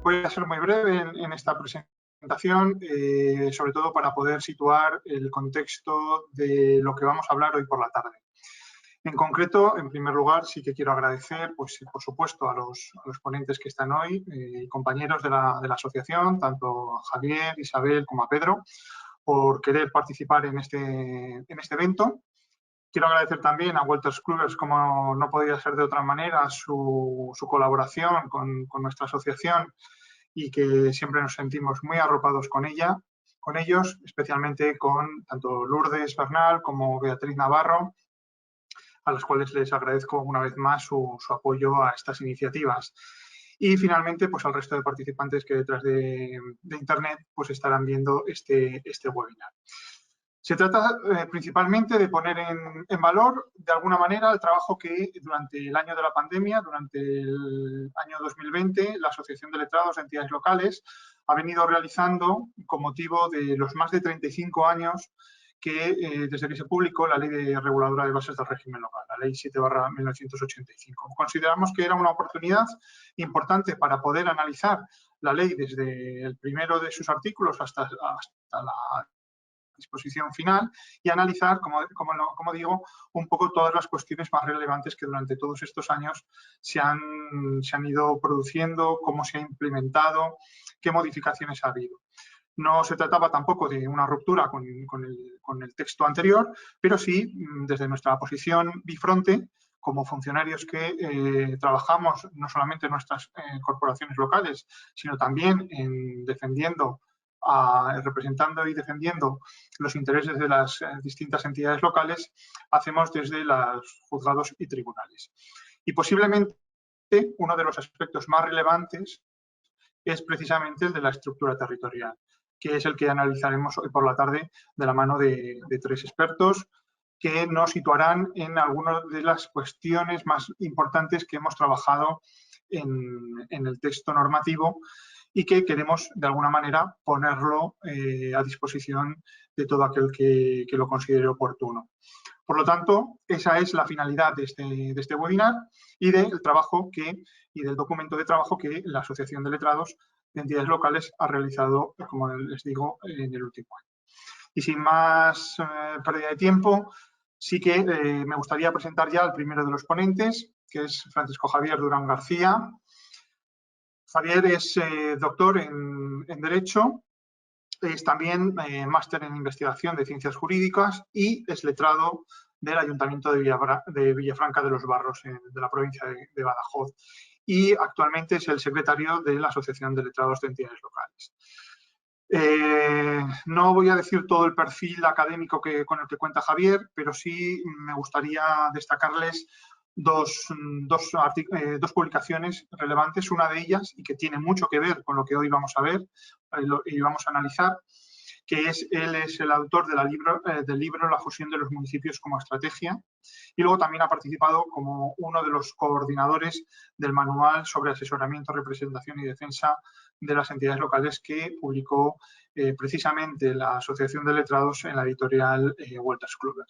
Voy a ser muy breve en esta presentación, sobre todo para poder situar el contexto de lo que vamos a hablar hoy por la tarde. En concreto, en primer lugar, sí que quiero agradecer, pues, por supuesto, a los ponentes que están hoy, compañeros de la asociación, tanto a Javier, Isabel como a Pedro, por querer participar en este evento. Quiero agradecer también a Wolters Kluwer, como no podía ser de otra manera, su colaboración con nuestra asociación y que siempre nos sentimos muy arropados con ellos, especialmente con tanto Lourdes Bernal como Beatriz Navarro, a las cuales les agradezco una vez más su apoyo a estas iniciativas. Y finalmente, pues al resto de participantes que detrás de Internet pues estarán viendo este webinar. Se trata principalmente de poner en valor, de alguna manera, el trabajo que durante el año de la pandemia, durante el año 2020, la Asociación de Letrados de Entidades Locales ha venido realizando con motivo de los más de 35 años que desde que se publicó la Ley Reguladora de Bases del Régimen Local, la Ley 7/1985. Consideramos que era una oportunidad importante para poder analizar la ley desde el primero de sus artículos hasta la disposición final y analizar, como digo, un poco todas las cuestiones más relevantes que durante todos estos años se han ido produciendo, cómo se ha implementado, qué modificaciones ha habido. No se trataba tampoco de una ruptura con el texto anterior, pero sí, desde nuestra posición bifronte, como funcionarios que trabajamos no solamente en nuestras corporaciones locales, sino también representando y defendiendo los intereses de las distintas entidades locales, hacemos desde los juzgados y tribunales. Y posiblemente uno de los aspectos más relevantes es precisamente el de la estructura territorial, que es el que analizaremos hoy por la tarde de la mano de tres expertos que nos situarán en algunas de las cuestiones más importantes que hemos trabajado en el texto normativo y que queremos, de alguna manera, ponerlo a disposición de todo aquel que lo considere oportuno. Por lo tanto, esa es la finalidad de este webinar y del trabajo y del documento de trabajo que la Asociación de Letrados de Entidades Locales ha realizado, como les digo, en el último año. Y sin más pérdida de tiempo, sí que me gustaría presentar ya al primero de los ponentes, que es Francisco Javier Durán García. Javier es doctor en Derecho, es también máster en Investigación de Ciencias Jurídicas y es letrado del Ayuntamiento de Villafranca de los Barros, de la provincia de Badajoz. Y actualmente es el secretario de la Asociación de Letrados de Entidades Locales. No voy a decir todo el perfil académico con el que cuenta Javier, pero sí me gustaría destacarles dos publicaciones relevantes, una de ellas, y que tiene mucho que ver con lo que hoy vamos a ver y vamos a analizar, que él es el autor del libro La fusión de los municipios como estrategia, y luego también ha participado como uno de los coordinadores del manual sobre asesoramiento, representación y defensa de las entidades locales que publicó precisamente la Asociación de Letrados en la editorial Wolters Kluwer.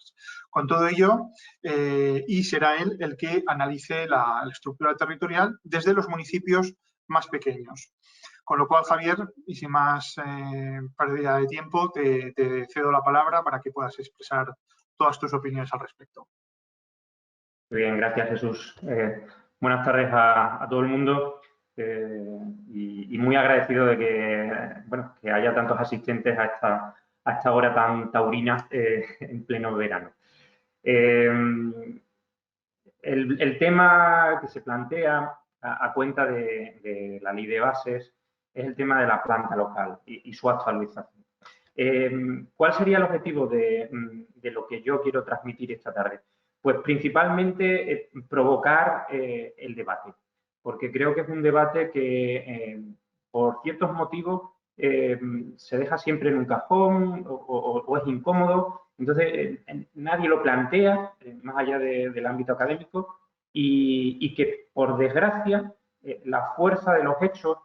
Con todo ello, y será él el que analice la estructura territorial desde los municipios más pequeños. Con lo cual, Javier, y sin más pérdida de tiempo, te cedo la palabra para que puedas expresar todas tus opiniones al respecto. Muy bien, gracias, Jesús. Buenas tardes a todo el mundo y muy agradecido de que haya tantos asistentes a esta hora tan taurina en pleno verano. El tema que se plantea a cuenta de la ley de bases es el tema de la planta local y su actualización. ¿Cuál sería el objetivo de lo que yo quiero transmitir esta tarde? Pues principalmente provocar el debate, porque creo que es un debate que por ciertos motivos se deja siempre en un cajón o es incómodo. Entonces, nadie lo plantea, más allá del ámbito académico, y que, por desgracia, la fuerza de los hechos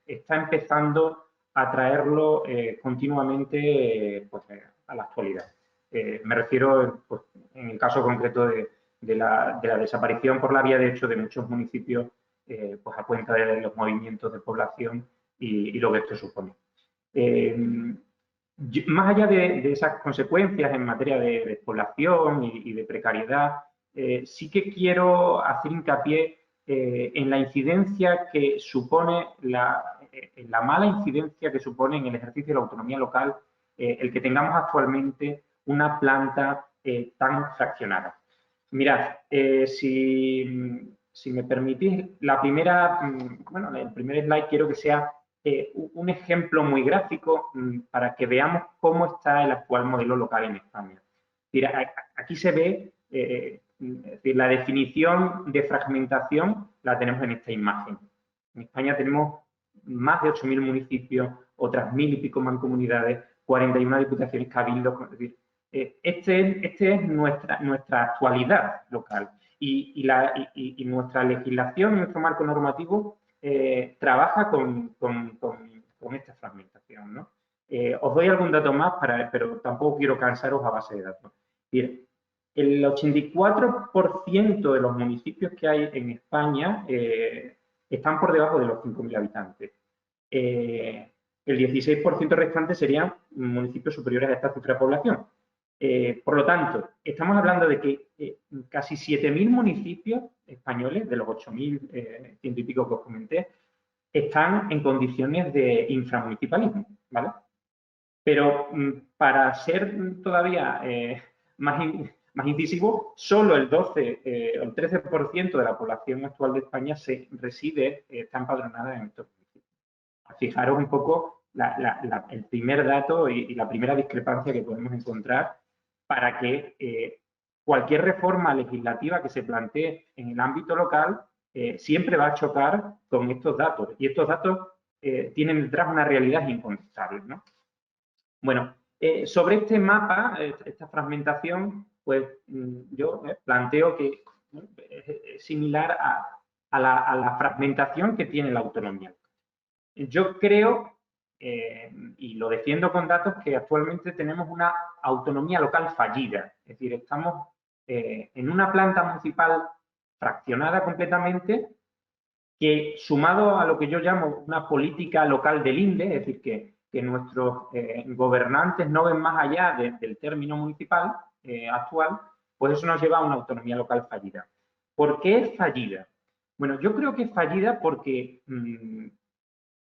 está empezando a traerlo continuamente pues, a la actualidad. Me refiero, pues, en el caso concreto de la desaparición por la vía de hecho de muchos municipios pues a cuenta de los movimientos de población y lo que esto supone. Más allá de esas consecuencias en materia de despoblación y de precariedad, sí que quiero hacer hincapié en la incidencia que supone, en la mala incidencia que supone en el ejercicio de la autonomía local el que tengamos actualmente una planta tan fraccionada. Mirad, si me permitís, bueno, el primer slide quiero que sea un ejemplo muy gráfico para que veamos cómo está el actual modelo local en España. Mira, aquí se ve, es decir, la definición de fragmentación la tenemos en esta imagen. En España tenemos más de 8.000 municipios, otras 1.000 y pico mancomunidades, 41 diputaciones, cabildos, es decir, este es nuestra actualidad local y nuestra legislación, nuestro marco normativo trabaja con esta fragmentación, ¿no? Os doy algún dato más, pero tampoco quiero cansaros a base de datos. Bien, el 84% de los municipios que hay en España están por debajo de los 5.000 habitantes. El 16% restante serían municipios superiores a esta cifra de población. Por lo tanto, estamos hablando de que casi 7.000 municipios españoles, de los 8.100 y pico que os comenté, están en condiciones de inframunicipalismo, ¿vale? Pero para ser todavía más incisivo, solo el 12 o el 13% de la población actual de España está empadronada en estos municipios. Fijaros un poco el primer dato y la primera discrepancia que podemos encontrar para que cualquier reforma legislativa que se plantee en el ámbito local siempre va a chocar con estos datos. Y estos datos tienen detrás una realidad incontestable, ¿no? Bueno, sobre este mapa, esta fragmentación, pues yo planteo que es similar a la fragmentación que tiene la autonomía. Yo creo, y lo defiendo con datos, que actualmente tenemos una autonomía local fallida. Es decir, estamos en una planta municipal fraccionada completamente, que sumado a lo que yo llamo una política local del INDE, es decir, que nuestros gobernantes no ven más allá del término municipal actual, pues eso nos lleva a una autonomía local fallida. ¿Por qué es fallida? Bueno, yo creo que es fallida porque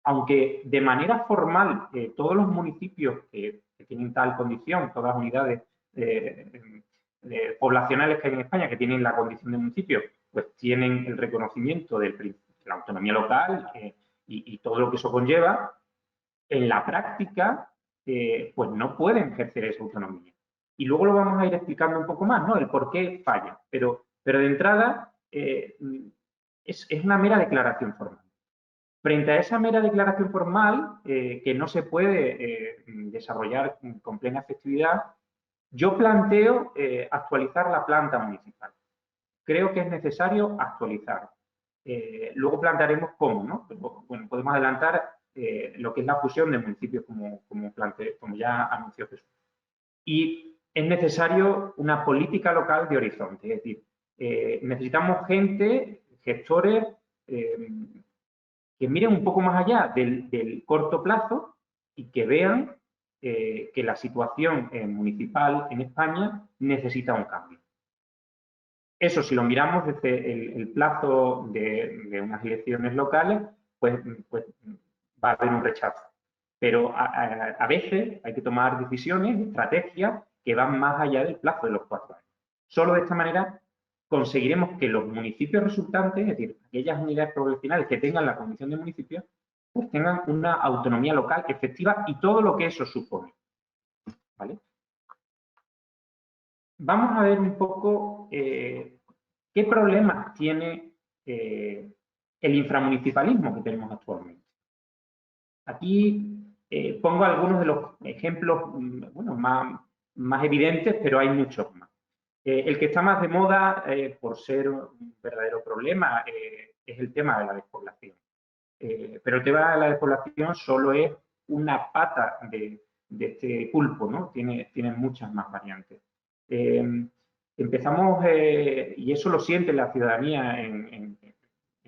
aunque de manera formal todos los municipios que tienen tal condición, todas las unidades poblacionales que hay en España que tienen la condición de municipio, pues tienen el reconocimiento de la autonomía local y todo lo que eso conlleva, en la práctica pues no pueden ejercer esa autonomía. Y luego lo vamos a ir explicando un poco más, ¿no? El por qué falla. Pero de entrada es una mera declaración formal. Frente a esa mera declaración formal, que no se puede desarrollar con plena efectividad, yo planteo actualizar la planta municipal. Creo que es necesario actualizar. Luego plantearemos cómo, ¿no? Pero, bueno, podemos adelantar lo que es la fusión de municipios, como ya anunció Jesús. Y es necesario una política local de horizonte, es decir, necesitamos gente, gestores, que miren un poco más allá del corto plazo y que vean que la situación municipal en España necesita un cambio. Eso, si lo miramos desde el plazo de unas elecciones locales, pues va a haber un rechazo. Pero a veces hay que tomar decisiones, estrategias que van más allá del plazo de los 4 años. Solo de esta manera conseguiremos que los municipios resultantes, es decir, aquellas unidades poblacionales que tengan la condición de municipio, pues tengan una autonomía local efectiva y todo lo que eso supone. ¿Vale? Vamos a ver un poco qué problemas tiene el inframunicipalismo que tenemos actualmente. Aquí pongo algunos de los ejemplos bueno, más evidentes, pero hay muchos más. El que está más de moda, por ser un verdadero problema, es el tema de la despoblación. Pero el tema de la despoblación solo es una pata de este pulpo, ¿no? Tiene muchas más variantes. Empezamos, y eso lo siente la ciudadanía en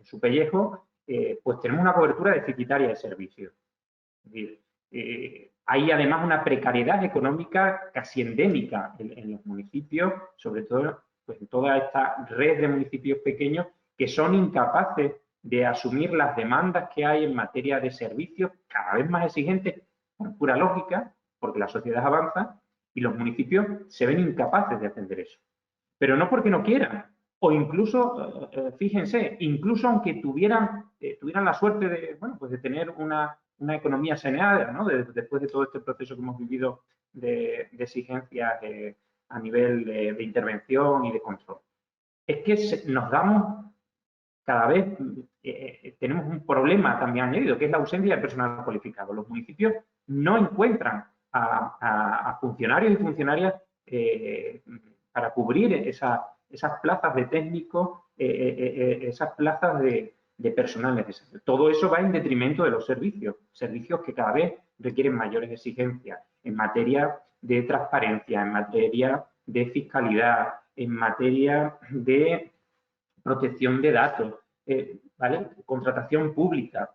su pellejo, pues tenemos una cobertura deficitaria de servicios. Es decir, hay además una precariedad económica casi endémica en los municipios, sobre todo pues, en toda esta red de municipios pequeños que son incapaces de asumir las demandas que hay en materia de servicios cada vez más exigentes por pura lógica, porque la sociedad avanza y los municipios se ven incapaces de atender eso. Pero no porque no quieran, o incluso, fíjense, incluso aunque tuvieran la suerte de, bueno, pues de tener una economía saneada, ¿no? Después de todo este proceso que hemos vivido de exigencias a nivel de intervención y de control. Es que nos damos cada vez, tenemos un problema también añadido, que es la ausencia de personal cualificado. Los municipios no encuentran a funcionarios y funcionarias para cubrir esas plazas de técnicos, esas plazas de personal necesario. Todo eso va en detrimento de los servicios que cada vez requieren mayores exigencias en materia de transparencia, en materia de fiscalidad, en materia de protección de datos, ¿vale? Contratación pública.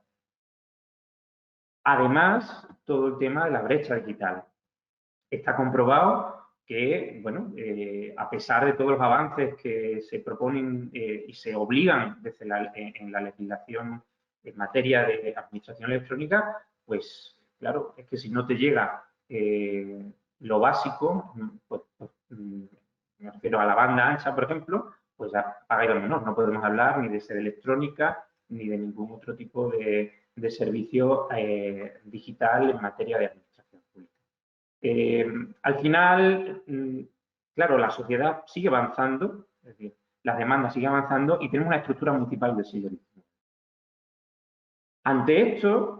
Además, todo el tema de la brecha digital. Está comprobado que, bueno, a pesar de todos los avances que se proponen y se obligan desde en la legislación en materia de administración electrónica, pues claro, es que si no te llega lo básico, pues, me refiero a la banda ancha, por ejemplo, pues ya paga y vámonos. No podemos hablar ni de sede electrónica ni de ningún otro tipo de servicio digital en materia de administración pública. Al final, claro, la sociedad sigue avanzando, es decir, las demandas siguen avanzando y tenemos una estructura municipal del siglo XIX. Ante esto,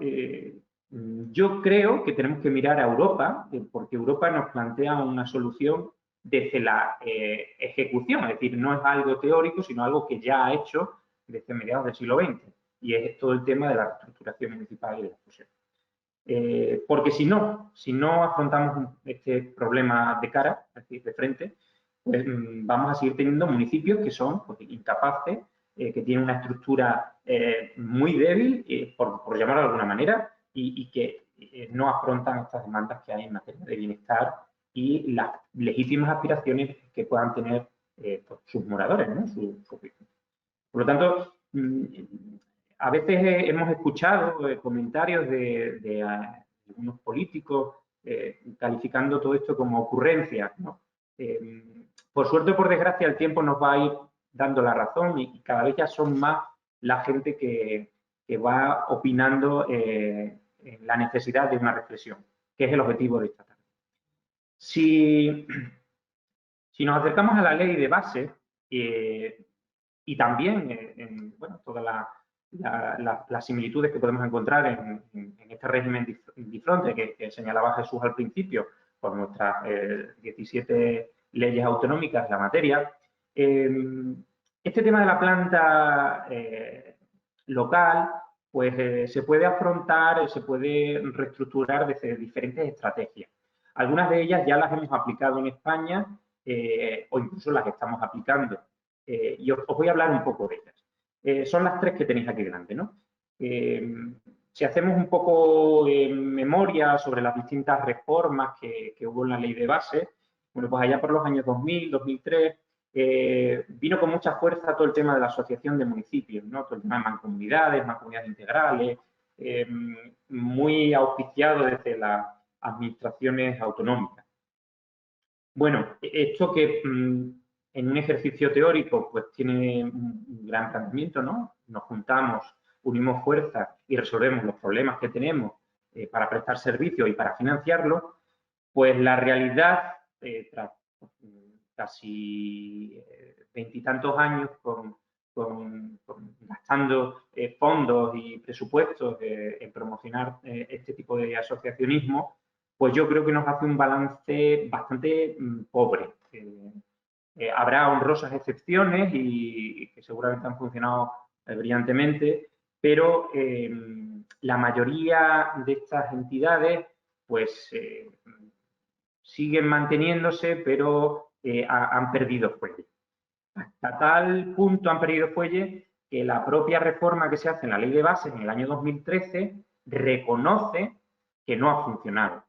yo creo que tenemos que mirar a Europa, porque Europa nos plantea una solución desde la ejecución, es decir, no es algo teórico, sino algo que ya ha hecho desde mediados del siglo XX, y es todo el tema de la reestructuración municipal y de la fusión. Porque si no afrontamos este problema de cara, es decir, de frente, pues vamos a seguir teniendo municipios que son pues, incapaces, que tienen una estructura muy débil, por llamarlo de alguna manera, y que no afrontan estas demandas que hay en materia de bienestar y las legítimas aspiraciones que puedan tener pues, sus moradores, ¿no? Por lo tanto, a veces hemos escuchado comentarios de algunos políticos calificando todo esto como ocurrencias, ¿no? Por suerte o por desgracia, el tiempo nos va a ir dando la razón y cada vez ya son más la gente que va opinando en la necesidad de una reflexión, que es el objetivo de esta tarde. Si nos acercamos a la ley de base y también en bueno, todas las similitudes que podemos encontrar en este régimen difronte que señalaba Jesús al principio, por nuestras 17 leyes autonómicas en la materia, este tema de la planta local pues se puede afrontar, se puede reestructurar desde diferentes estrategias. Algunas de ellas ya las hemos aplicado en España o incluso las estamos aplicando. Y os voy a hablar un poco de ellas. Son las tres que tenéis aquí delante, ¿no? Si hacemos un poco de memoria sobre las distintas reformas que hubo en la ley de base, bueno, pues allá por los años 2000, 2003, vino con mucha fuerza todo el tema de la asociación de municipios, ¿no? Todo el tema de mancomunidades integrales, muy auspiciado desde las administraciones autonómicas. Bueno, esto que en un ejercicio teórico pues tiene un gran planteamiento, ¿no? Nos juntamos, unimos fuerzas y resolvemos los problemas que tenemos para prestar servicios y para financiarlo, pues la realidad, tras casi veintitantos años gastando fondos y presupuestos en promocionar este tipo de asociacionismo, pues yo creo que nos hace un balance bastante pobre. Habrá honrosas excepciones y que seguramente han funcionado brillantemente, pero la mayoría de estas entidades pues siguen manteniéndose, pero han perdido fuelle. Hasta tal punto han perdido fuelle que la propia reforma que se hace en la Ley de Bases en el año 2013 reconoce que no ha funcionado.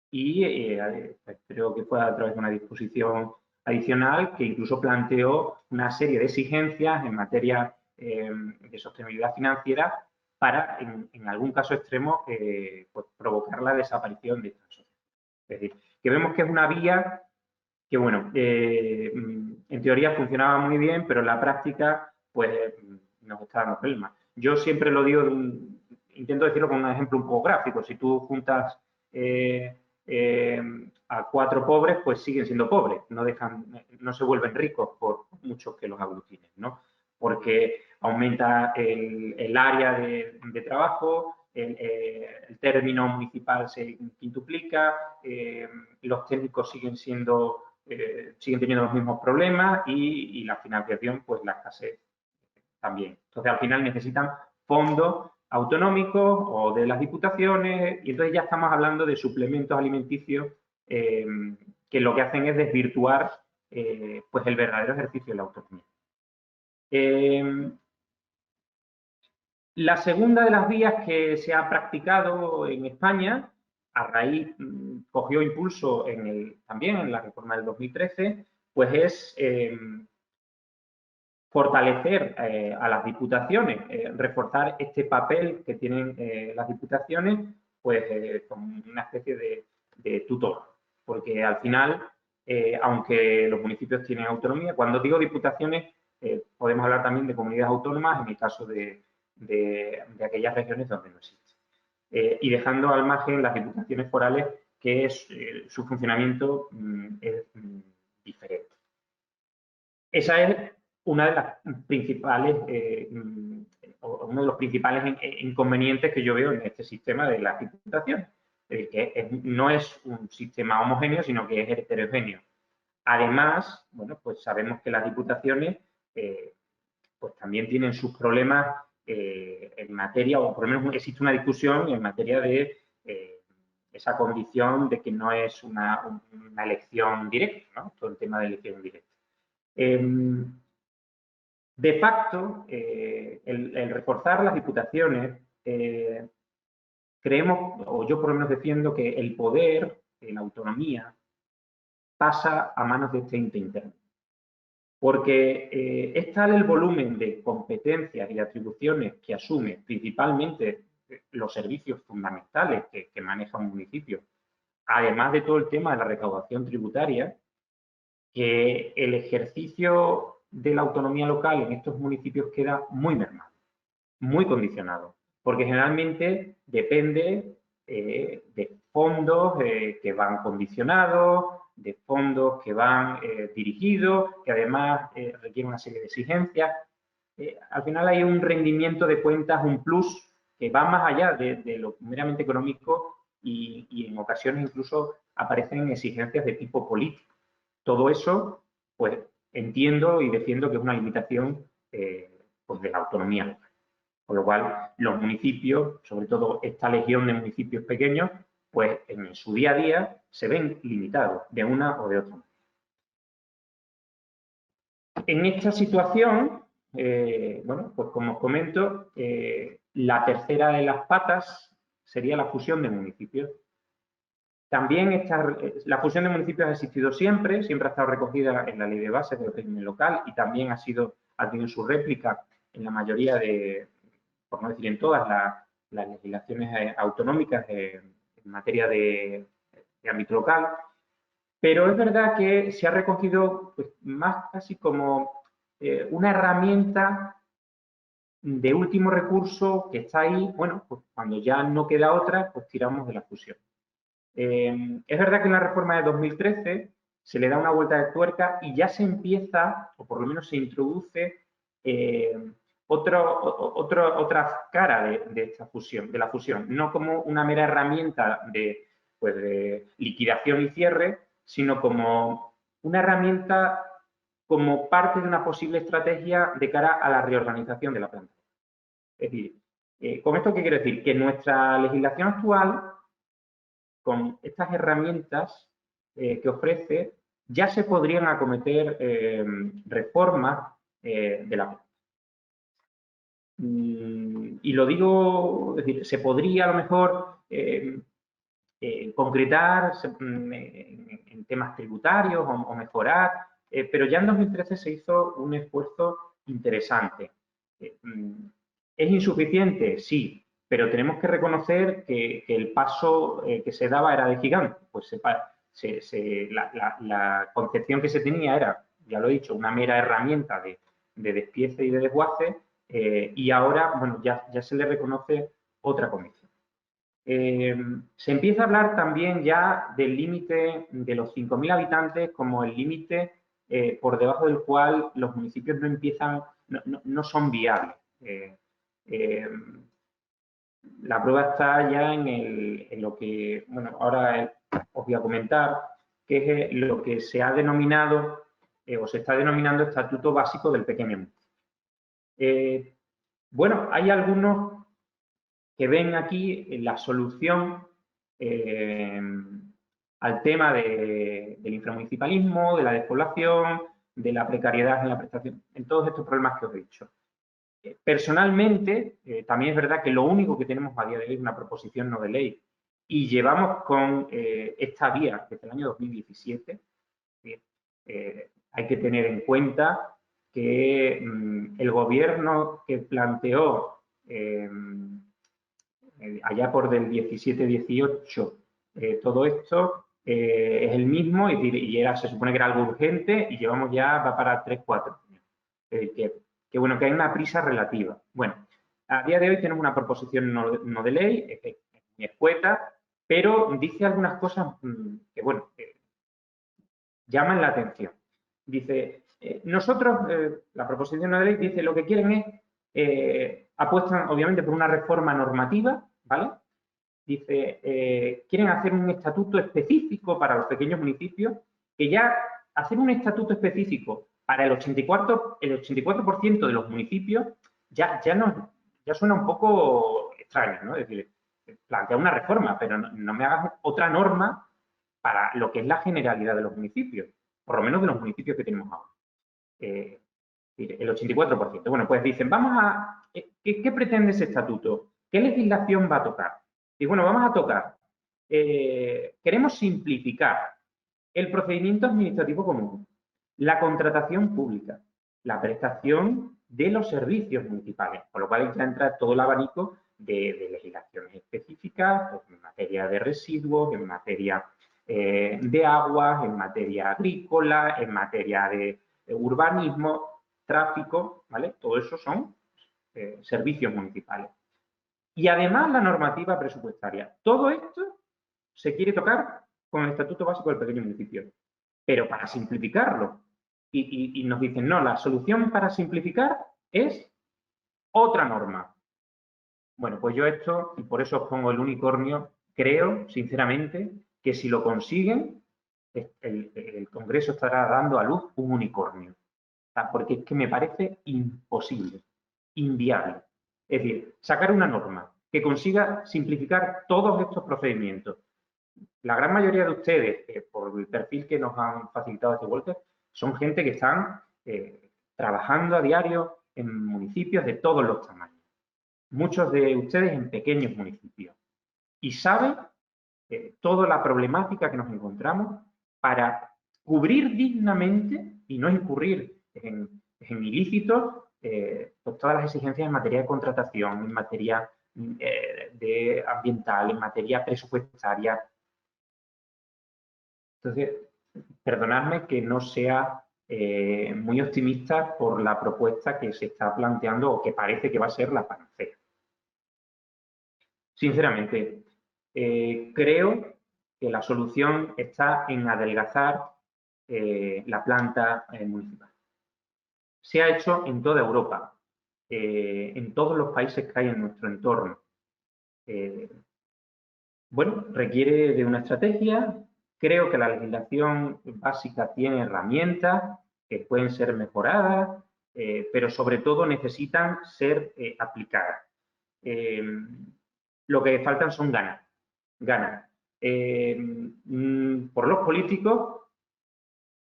Y pues creo que fue a través de una disposición adicional que incluso planteó una serie de exigencias en materia de sostenibilidad financiera para, en algún caso extremo, pues provocar la desaparición de estas sociedades. Es decir, que vemos que es una vía que, bueno, en teoría funcionaba muy bien, pero en la práctica, pues, nos está dando problemas. Yo siempre lo digo, intento decirlo con un ejemplo un poco gráfico. Si tú juntas a 4 pobres, pues siguen siendo pobres, no se vuelven ricos por muchos que los aglutinen, ¿no? Porque aumenta el área de trabajo, el término municipal se quintuplica, los técnicos siguen teniendo los mismos problemas y la financiación, pues la escasez también. Entonces, al final necesitan fondos autonómicos o de las diputaciones y entonces ya estamos hablando de suplementos alimenticios que lo que hacen es desvirtuar pues el verdadero ejercicio de la autonomía. La segunda de las vías que se ha practicado en España, a raíz, cogió impulso también en la reforma del 2013, pues es fortalecer a las diputaciones, reforzar este papel que tienen las diputaciones, pues como una especie de tutor. Porque al final, aunque los municipios tienen autonomía, cuando digo diputaciones, podemos hablar también de comunidades autónomas, en el caso de aquellas regiones donde no existe. Y dejando al margen las diputaciones forales, que su funcionamiento es diferente. Esa es una de las principales, uno de los principales inconvenientes que yo veo en este sistema de las diputaciones. Que no es un sistema homogéneo, sino que es heterogéneo. Además, bueno, pues sabemos que las diputaciones pues también tienen sus problemas en materia, o por lo menos existe una discusión en materia de esa condición de que no es una elección directa, ¿no? Todo el tema de elección directa. De facto, el reforzar las diputaciones, creemos, o yo por lo menos defiendo, que el poder, la autonomía, pasa a manos de este ente interno. Porque es tal el volumen de competencias y atribuciones que asume principalmente los servicios fundamentales que maneja un municipio, además de todo el tema de la recaudación tributaria, que el ejercicio de la autonomía local en estos municipios queda muy mermado, muy condicionado, porque generalmente depende de fondos que van condicionados, de fondos que van dirigidos, que además requieren una serie de exigencias. Al final hay un rendimiento de cuentas, un plus, que va más allá de lo meramente económico y en ocasiones incluso aparecen exigencias de tipo político. Todo eso, pues entiendo y defiendo que es una limitación pues, de la autonomía local. Con lo cual, los municipios, sobre todo esta legión de municipios pequeños, pues en su día a día se ven limitados de una o de otra manera. En esta situación, bueno, pues como os comento, la tercera de las patas sería la fusión de municipios. También la fusión de municipios ha existido siempre ha estado recogida en la Ley de Bases del régimen local y también ha tenido su réplica en la mayoría por no decir en todas las legislaciones autonómicas en materia de ámbito local. Pero es verdad que se ha recogido pues, más casi como una herramienta de último recurso que está ahí, bueno, pues cuando ya no queda otra, pues tiramos de la fusión. Es verdad que en la reforma de 2013 se le da una vuelta de tuerca y ya se empieza, o por lo menos se introduce, otra cara de esta fusión, de la fusión, no como una mera herramienta de liquidación y cierre, sino como una herramienta como parte de una posible estrategia de cara a la reorganización de la planta. Es decir, ¿con esto qué quiero decir? Que nuestra legislación actual, con estas herramientas que ofrece, ya se podrían acometer reformas de la planta. y lo digo, es decir, se podría a lo mejor concretar en temas tributarios o mejorar, pero ya en 2013 se hizo un esfuerzo interesante. ¿Es insuficiente? Sí, pero tenemos que reconocer que el paso que se daba era de gigante. Pues la concepción que se tenía era, ya lo he dicho, una mera herramienta de despiece y de desguace, y ahora, bueno, ya se le reconoce otra condición. Se empieza a hablar también ya del límite de los 5.000 habitantes como el límite por debajo del cual los municipios no son viables. La prueba está ya en lo que, bueno, ahora os voy a comentar, que es lo que se ha denominado o se está denominando Estatuto Básico del Pequeño Municipio. Bueno, hay algunos que ven aquí la solución al tema del inframunicipalismo, de la despoblación, de la precariedad en la prestación, en todos estos problemas que os he dicho. Personalmente, también es verdad que lo único que tenemos a día de hoy es una proposición no de ley y llevamos con esta vía desde el año 2017. Hay que tener en cuenta que el gobierno que planteó allá por del 17-18 todo esto es el mismo y se supone que era algo urgente y llevamos ya, va para 3-4 años. Que bueno, que hay una prisa relativa. Bueno, a día de hoy tenemos una proposición no de ley, es muy escueta, pero dice algunas cosas que, bueno, llaman la atención. Dice, nosotros, la proposición no de ley dice lo que quieren es, apuestan obviamente por una reforma normativa, ¿vale? Dice, quieren hacer un estatuto específico para los pequeños municipios, que ya hacer un estatuto específico para el 84% de los municipios ya suena un poco extraño, ¿no? Es decir, plantea una reforma, pero no me hagas otra norma para lo que es la generalidad de los municipios, por lo menos de los municipios que tenemos ahora. El 84%. Bueno, pues dicen, ¿qué pretende ese estatuto? ¿Qué legislación va a tocar? Y bueno, vamos a tocar. Queremos simplificar el procedimiento administrativo común, la contratación pública, la prestación de los servicios municipales, con lo cual ya entra todo el abanico de legislaciones específicas pues, en materia de residuos, en materia de aguas, en materia agrícola, en materia de urbanismo, tráfico, ¿vale? Todo eso son servicios municipales. Y además la normativa presupuestaria. Todo esto se quiere tocar con el Estatuto Básico del Pequeño Municipio, pero para simplificarlo. Y nos dicen, no, la solución para simplificar es otra norma. Bueno, pues yo esto, y por eso os pongo el unicornio, creo, sinceramente, que si lo consiguen, el Congreso estará dando a luz un unicornio. Porque es que me parece imposible, inviable. Es decir, sacar una norma que consiga simplificar todos estos procedimientos. La gran mayoría de ustedes, por el perfil que nos han facilitado este Walter, son gente que están trabajando a diario en municipios de todos los tamaños. Muchos de ustedes en pequeños municipios. Y saben toda la problemática que nos encontramos para cubrir dignamente y no incurrir en ilícitos pues todas las exigencias en materia de contratación, en materia de ambiental, en materia presupuestaria. Entonces, perdonadme que no sea muy optimista por la propuesta que se está planteando o que parece que va a ser la panacea. Sinceramente, creo que la solución está en adelgazar la planta municipal. Se ha hecho en toda Europa, en todos los países que hay en nuestro entorno. Bueno, requiere de una estrategia. Creo que la legislación básica tiene herramientas que pueden ser mejoradas, pero sobre todo necesitan ser aplicadas. Lo que faltan son ganas. Por los políticos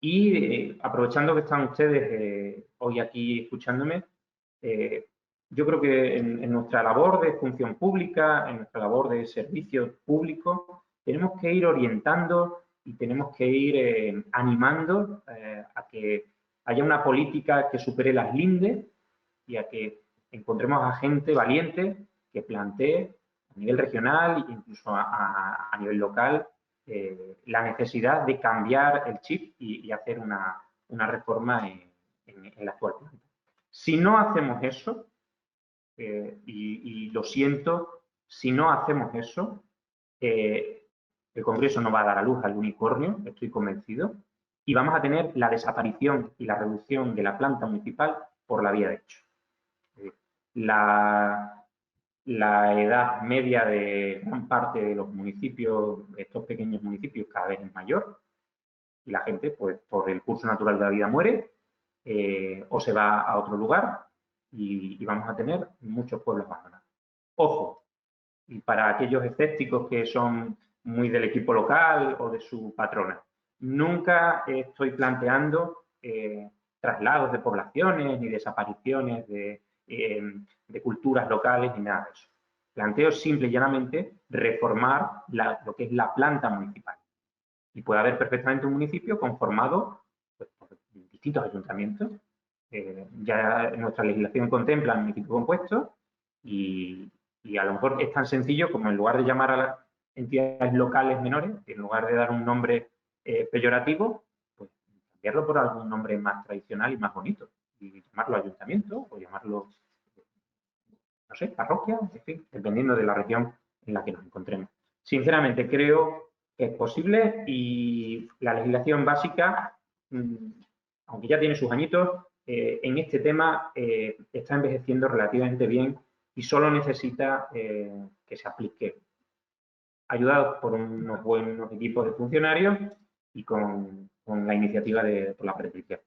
y aprovechando que están ustedes hoy aquí escuchándome, yo creo que en nuestra labor de función pública, en nuestra labor de servicio público, tenemos que ir orientando y tenemos que ir animando a que haya una política que supere las lindes y a que encontremos a gente valiente que plantee a nivel regional e incluso a nivel local la necesidad de cambiar el chip y hacer una reforma en la actual planta. Si no hacemos eso, y lo siento, si no hacemos eso, el Congreso no va a dar a luz al unicornio, estoy convencido, y vamos a tener la desaparición y la reducción de la planta municipal por la vía de hecho. La edad media de gran parte de los municipios, de estos pequeños municipios, cada vez es mayor, y la gente, pues, por el curso natural de la vida muere, o se va a otro lugar, y vamos a tener muchos pueblos abandonados. Ojo, y para aquellos escépticos que son muy del equipo local o de su patrona, nunca estoy planteando traslados de poblaciones ni desapariciones de culturas locales ni nada de eso. Planteo simple y llanamente reformar lo que es la planta municipal. Y puede haber perfectamente un municipio conformado pues, por distintos ayuntamientos. Ya nuestra legislación contempla el municipio compuesto y a lo mejor es tan sencillo como en lugar de llamar a las entidades locales menores, en lugar de dar un nombre peyorativo, pues cambiarlo por algún nombre más tradicional y más bonito. Y llamarlo ayuntamiento o llamarlo, no sé, parroquia, en fin, dependiendo de la región en la que nos encontremos. Sinceramente, creo que es posible y la legislación básica, aunque ya tiene sus añitos, en este tema está envejeciendo relativamente bien y solo necesita que se aplique, ayudado por unos buenos equipos de funcionarios y con la iniciativa por la prescripción.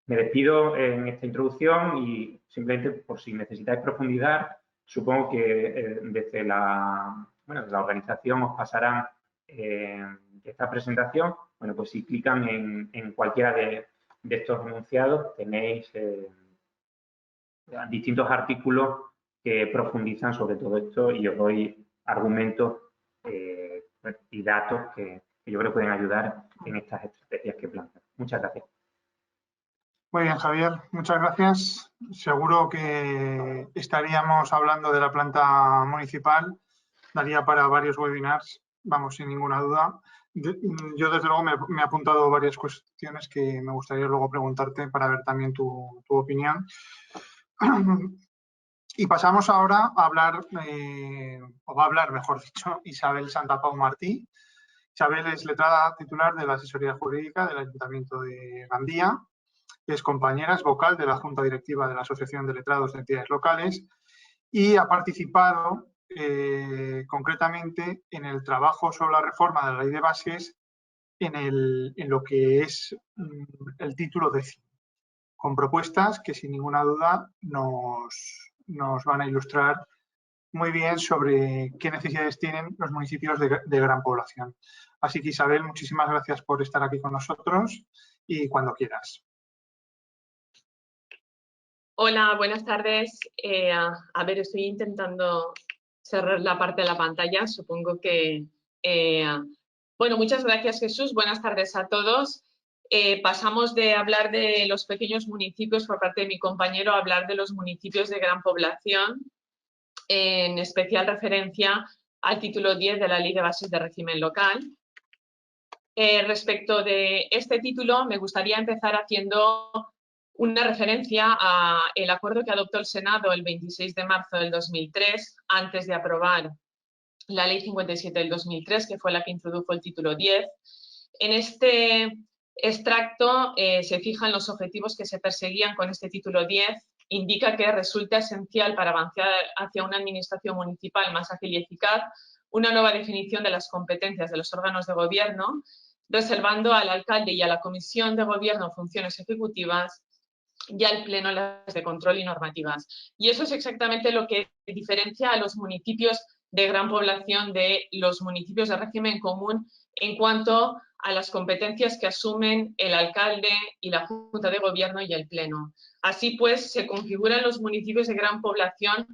Me despido en esta introducción y simplemente por si necesitáis profundizar, supongo que desde la organización os pasarán esta presentación. Bueno, pues si clican en cualquiera de estos enunciados tenéis distintos artículos que profundizan sobre todo esto y os doy argumentos y datos que yo creo que pueden ayudar en estas estrategias que plantean. Muchas gracias. Muy bien, Javier, muchas gracias. Seguro que estaríamos hablando de la planta municipal, daría para varios webinars, vamos, sin ninguna duda. Yo, desde luego, me he apuntado varias cuestiones que me gustaría luego preguntarte para ver también tu opinión. Y pasamos ahora a hablar, o va a hablar, mejor dicho, Isabel Santapau Martí. Isabel es letrada titular de la Asesoría Jurídica del Ayuntamiento de Gandía. Es compañera, es vocal de la Junta Directiva de la Asociación de Letrados de Entidades Locales y ha participado concretamente en el trabajo sobre la reforma de la Ley de Bases en lo que es el título 10, con propuestas que sin ninguna duda nos van a ilustrar muy bien sobre qué necesidades tienen los municipios de gran población. Así que, Isabel, muchísimas gracias por estar aquí con nosotros y cuando quieras. Hola, buenas tardes. A ver, estoy intentando cerrar la parte de la pantalla. Supongo que... bueno, muchas gracias, Jesús. Buenas tardes a todos. Pasamos de hablar de los pequeños municipios por parte de mi compañero a hablar de los municipios de gran población, en especial referencia al título 10 de la Ley de Bases de Régimen Local. Respecto de este título, me gustaría empezar haciendo una referencia al acuerdo que adoptó el Senado el 26 de marzo del 2003, antes de aprobar la Ley 57 del 2003, que fue la que introdujo el título 10. En este extracto se fijan los objetivos que se perseguían con este título 10. Indica que resulta esencial para avanzar hacia una administración municipal más ágil y eficaz una nueva definición de las competencias de los órganos de gobierno, reservando al alcalde y a la comisión de gobierno funciones ejecutivas y al pleno las de control y normativas. Y eso es exactamente lo que diferencia a los municipios de gran población de los municipios de régimen común en cuanto a las competencias que asumen el alcalde y la Junta de Gobierno y el Pleno. Así pues, se configuran los municipios de gran población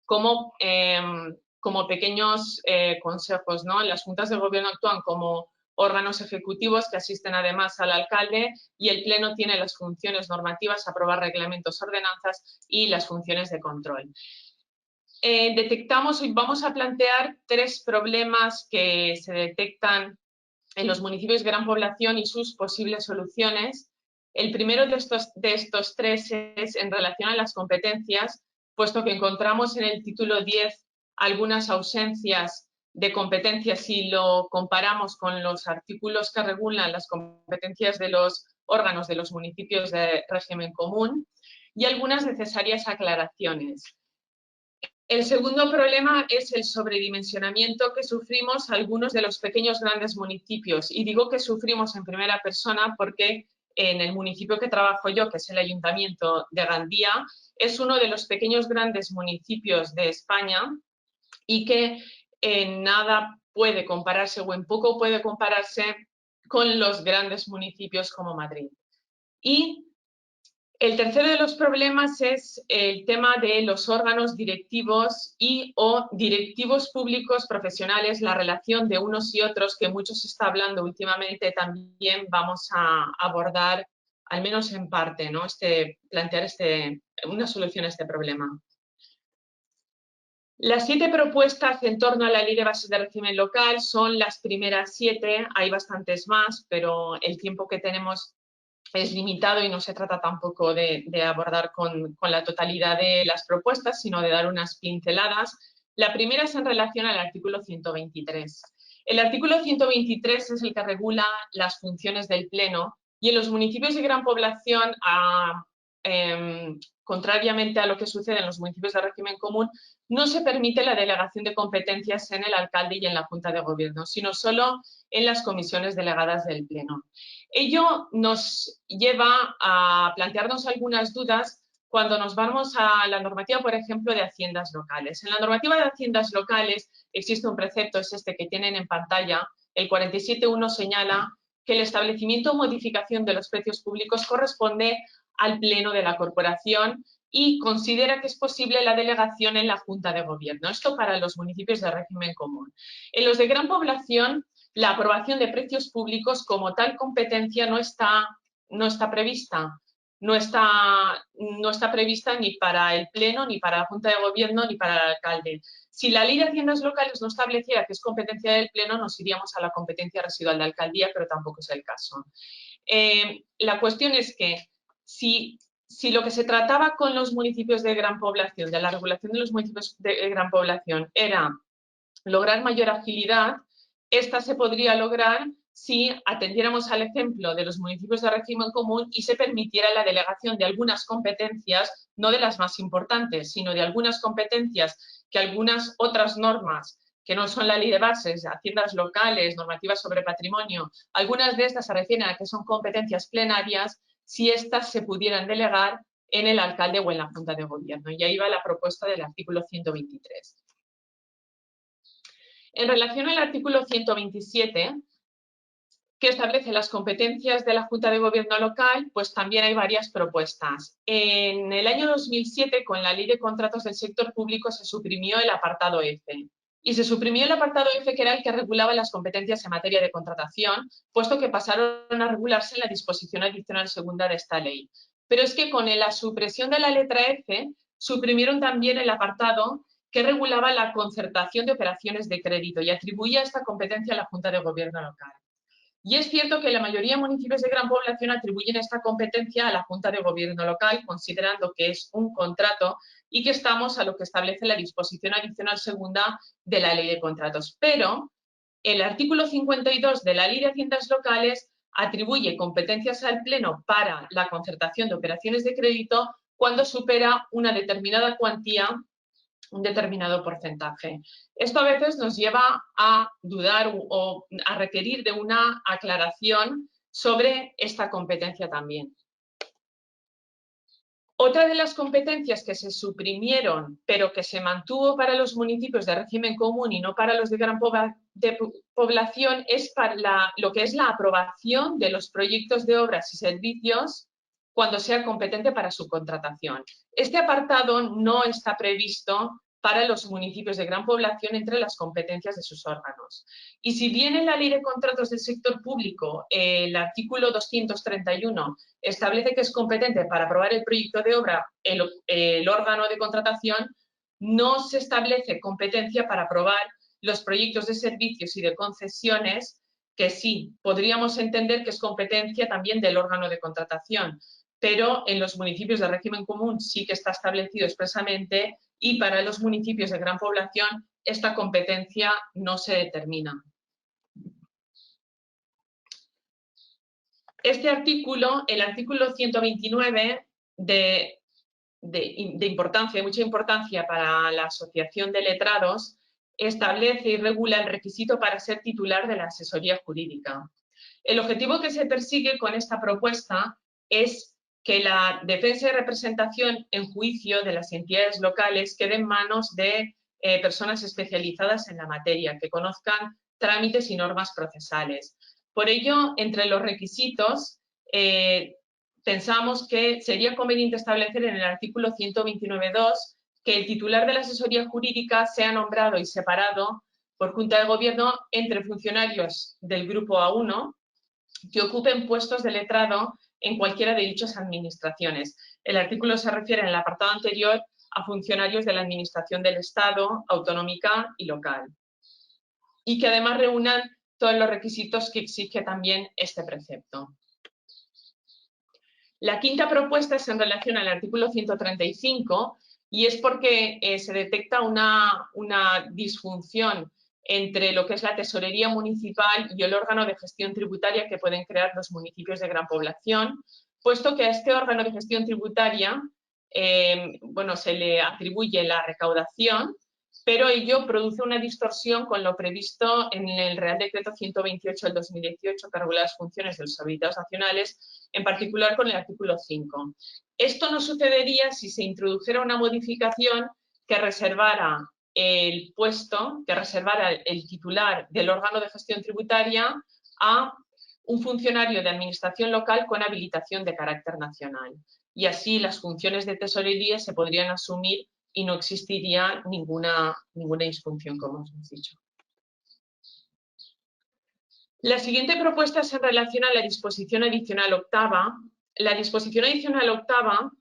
como pequeños consejos, ¿no? Las juntas de gobierno actúan como órganos ejecutivos que asisten además al alcalde y el Pleno tiene las funciones normativas, aprobar reglamentos, ordenanzas y las funciones de control. Detectamos, hoy vamos a plantear 3 problemas que se detectan en los municipios de gran población y sus posibles soluciones. El primero de estos 3 es en relación a las competencias, puesto que encontramos en el título 10 algunas ausencias de competencias si lo comparamos con los artículos que regulan las competencias de los órganos de los municipios de régimen común y algunas necesarias aclaraciones. El segundo problema es el sobredimensionamiento que sufrimos algunos de los pequeños grandes municipios. Y digo que sufrimos en primera persona porque en el municipio que trabajo yo, que es el Ayuntamiento de Gandía, es uno de los pequeños grandes municipios de España y que en nada puede compararse o en poco puede compararse con los grandes municipios como Madrid. Y el tercero de los problemas es el tema de los órganos directivos y o directivos públicos profesionales, la relación de unos y otros que mucho se está hablando últimamente, también vamos a abordar, al menos en parte, ¿no? Plantear una solución a este problema. Las 7 propuestas en torno a la Ley de Bases de Régimen Local son las primeras 7, hay bastantes más, pero el tiempo que tenemos es limitado y no se trata tampoco de abordar con la totalidad de las propuestas, sino de dar unas pinceladas. La primera es en relación al artículo 123. El artículo 123 es el que regula las funciones del Pleno y en los municipios de gran población, contrariamente a lo que sucede en los municipios de régimen común, no se permite la delegación de competencias en el alcalde y en la Junta de Gobierno, sino solo en las comisiones delegadas del Pleno. Ello nos lleva a plantearnos algunas dudas cuando nos vamos a la normativa, por ejemplo, de haciendas locales. En la normativa de haciendas locales existe un precepto, es este que tienen en pantalla, el 47.1 señala que el establecimiento o modificación de los precios públicos corresponde al Pleno de la Corporación y considera que es posible la delegación en la Junta de Gobierno. Esto para los municipios de régimen común. En los de gran población, la aprobación de precios públicos como tal competencia no está prevista. No está prevista ni para el Pleno, ni para la Junta de Gobierno, ni para el alcalde. Si la Ley de Haciendas Locales no estableciera que es competencia del Pleno, nos iríamos a la competencia residual de alcaldía, pero tampoco es el caso. La cuestión es que si lo que se trataba con los municipios de gran población, de la regulación de los municipios de gran población, era lograr mayor agilidad, esta se podría lograr si atendiéramos al ejemplo de los municipios de régimen común y se permitiera la delegación de algunas competencias, no de las más importantes, sino de algunas competencias que algunas otras normas, que no son la ley de bases, haciendas locales, normativas sobre patrimonio, algunas de estas se refieren a que son competencias plenarias, si estas se pudieran delegar en el alcalde o en la Junta de Gobierno. Y ahí va la propuesta del artículo 123. En relación al artículo 127, que establece las competencias de la Junta de Gobierno local, pues también hay varias propuestas. En el año 2007, con la Ley de Contratos del Sector Público, se suprimió el apartado F. Y se suprimió el apartado F, que era el que regulaba las competencias en materia de contratación, puesto que pasaron a regularse en la disposición adicional segunda de esta ley. Pero es que con la supresión de la letra F, suprimieron también el apartado que regulaba la concertación de operaciones de crédito y atribuía esta competencia a la Junta de Gobierno local. Y es cierto que la mayoría de municipios de gran población atribuyen esta competencia a la Junta de Gobierno local, considerando que es un contrato y que estamos a lo que establece la disposición adicional segunda de la Ley de Contratos. Pero el artículo 52 de la Ley de Haciendas Locales atribuye competencias al Pleno para la concertación de operaciones de crédito cuando supera una determinada cuantía, un determinado porcentaje. Esto a veces nos lleva a dudar o a requerir de una aclaración sobre esta competencia también. Otra de las competencias que se suprimieron, pero que se mantuvo para los municipios de régimen común y no para los de gran población, es para lo que es la aprobación de los proyectos de obras y servicios cuando sea competente para su contratación. Este apartado no está previsto para los municipios de gran población entre las competencias de sus órganos. Y si bien en la Ley de Contratos del Sector Público, el artículo 231 establece que es competente para aprobar el proyecto de obra el órgano de contratación, no se establece competencia para aprobar los proyectos de servicios y de concesiones, que sí, podríamos entender que es competencia también del órgano de contratación, pero en los municipios de régimen común sí que está establecido expresamente, y para los municipios de gran población esta competencia no se determina. Este artículo, el artículo 129, de mucha importancia para la Asociación de Letrados, establece y regula el requisito para ser titular de la asesoría jurídica. El objetivo que se persigue con esta propuesta es que la defensa y representación en juicio de las entidades locales quede en manos de personas especializadas en la materia, que conozcan trámites y normas procesales. Por ello, entre los requisitos, pensamos que sería conveniente establecer en el artículo 129.2 que el titular de la asesoría jurídica sea nombrado y separado por Junta de Gobierno entre funcionarios del Grupo A1 que ocupen puestos de letrado en cualquiera de dichas administraciones. El artículo se refiere en el apartado anterior a funcionarios de la Administración del Estado, autonómica y local, y que además reúnan todos los requisitos que exige también este precepto. La quinta propuesta es en relación al artículo 135 y es porque se detecta una disfunción entre lo que es la tesorería municipal y el órgano de gestión tributaria que pueden crear los municipios de gran población, puesto que a este órgano de gestión tributaria se le atribuye la recaudación, pero ello produce una distorsión con lo previsto en el Real Decreto 128 del 2018 que regula las funciones de los habilitados nacionales, en particular con el artículo 5. Esto no sucedería si se introdujera una modificación que reservara el puesto, que reservara el titular del órgano de gestión tributaria a un funcionario de administración local con habilitación de carácter nacional. Y así las funciones de tesorería se podrían asumir y no existiría ninguna disfunción, como os hemos dicho. La siguiente propuesta es en relación a la disposición adicional octava. La disposición adicional octava,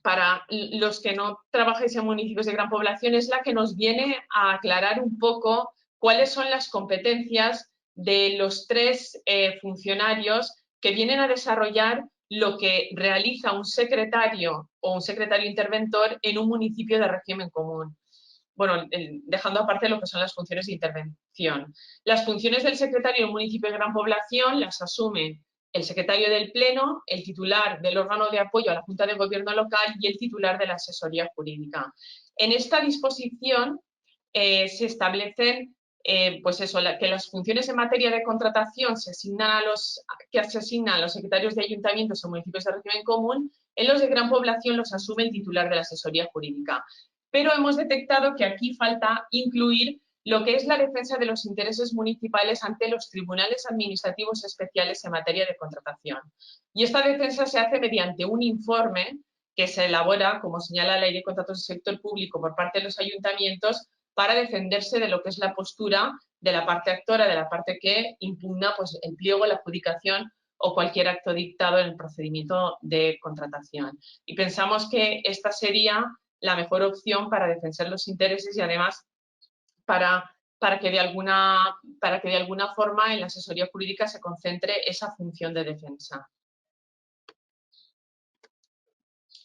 para los que no trabajáis en municipios de gran población, es la que nos viene a aclarar un poco cuáles son las competencias de los tres funcionarios que vienen a desarrollar lo que realiza un secretario o un secretario interventor en un municipio de régimen común. Bueno, dejando aparte lo que son las funciones de intervención. Las funciones del secretario en un municipio de gran población las asumen el secretario del Pleno, el titular del órgano de apoyo a la Junta de Gobierno local y el titular de la asesoría jurídica. En esta disposición se establecen que las funciones en materia de contratación se asignan a los secretarios de ayuntamientos o municipios de régimen común. En los de gran población los asume el titular de la asesoría jurídica. Pero hemos detectado que aquí falta incluir lo que es la defensa de los intereses municipales ante los tribunales administrativos especiales en materia de contratación. Y esta defensa se hace mediante un informe que se elabora, como señala la Ley de Contratos del Sector Público, por parte de los ayuntamientos para defenderse de lo que es la postura de la parte actora, de la parte que impugna pues, el pliego, la adjudicación o cualquier acto dictado en el procedimiento de contratación. Y pensamos que esta sería la mejor opción para defender los intereses y además para que de alguna forma en la asesoría jurídica se concentre esa función de defensa.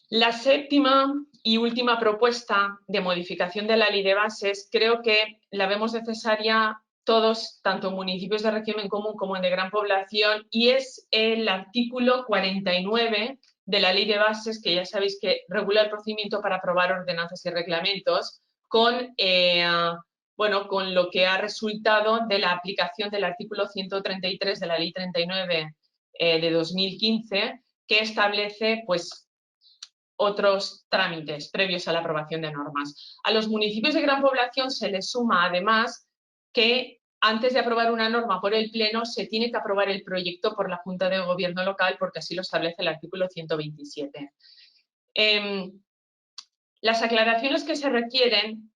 La séptima y última propuesta de modificación de la Ley de Bases creo que la vemos necesaria todos, tanto en municipios de régimen común como en de gran población, y es el artículo 49 de la Ley de Bases, que ya sabéis que regula el procedimiento para aprobar ordenanzas y reglamentos, con lo que ha resultado de la aplicación del artículo 133 de la Ley 39 de 2015, que establece pues, otros trámites previos a la aprobación de normas. A los municipios de gran población se les suma además que antes de aprobar una norma por el Pleno se tiene que aprobar el proyecto por la Junta de Gobierno local porque así lo establece el artículo 127. Las aclaraciones que se requieren,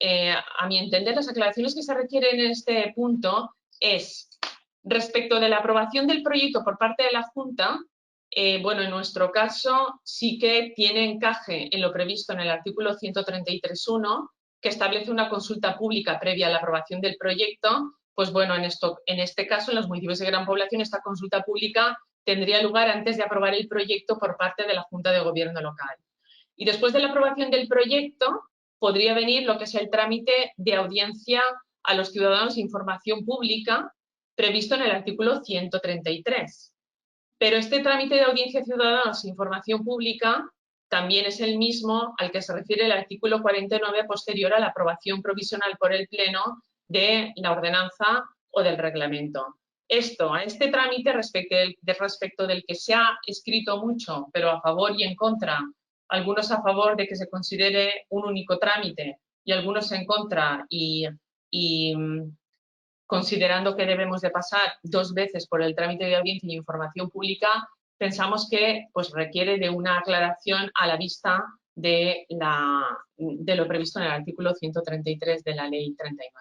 a mi entender, las aclaraciones que se requieren en este punto es respecto de la aprobación del proyecto por parte de la Junta. Bueno, en nuestro caso sí que tiene encaje en lo previsto en el artículo 133.1, que establece una consulta pública previa a la aprobación del proyecto. Pues bueno, en este caso, en los municipios de gran población, esta consulta pública tendría lugar antes de aprobar el proyecto por parte de la Junta de Gobierno local. Y después de la aprobación del proyecto, podría venir lo que es el trámite de audiencia a los ciudadanos de información pública previsto en el artículo 133. Pero este trámite de audiencia a ciudadanos e información pública también es el mismo al que se refiere el artículo 49 posterior a la aprobación provisional por el Pleno de la ordenanza o del reglamento. A este trámite respecto del que se ha escrito mucho, pero a favor y en contra, algunos a favor de que se considere un único trámite y algunos en contra y considerando que debemos de pasar 2 veces por el trámite de audiencia y información pública, pensamos que pues, requiere de una aclaración a la vista de lo previsto en el artículo 133 de la Ley 39.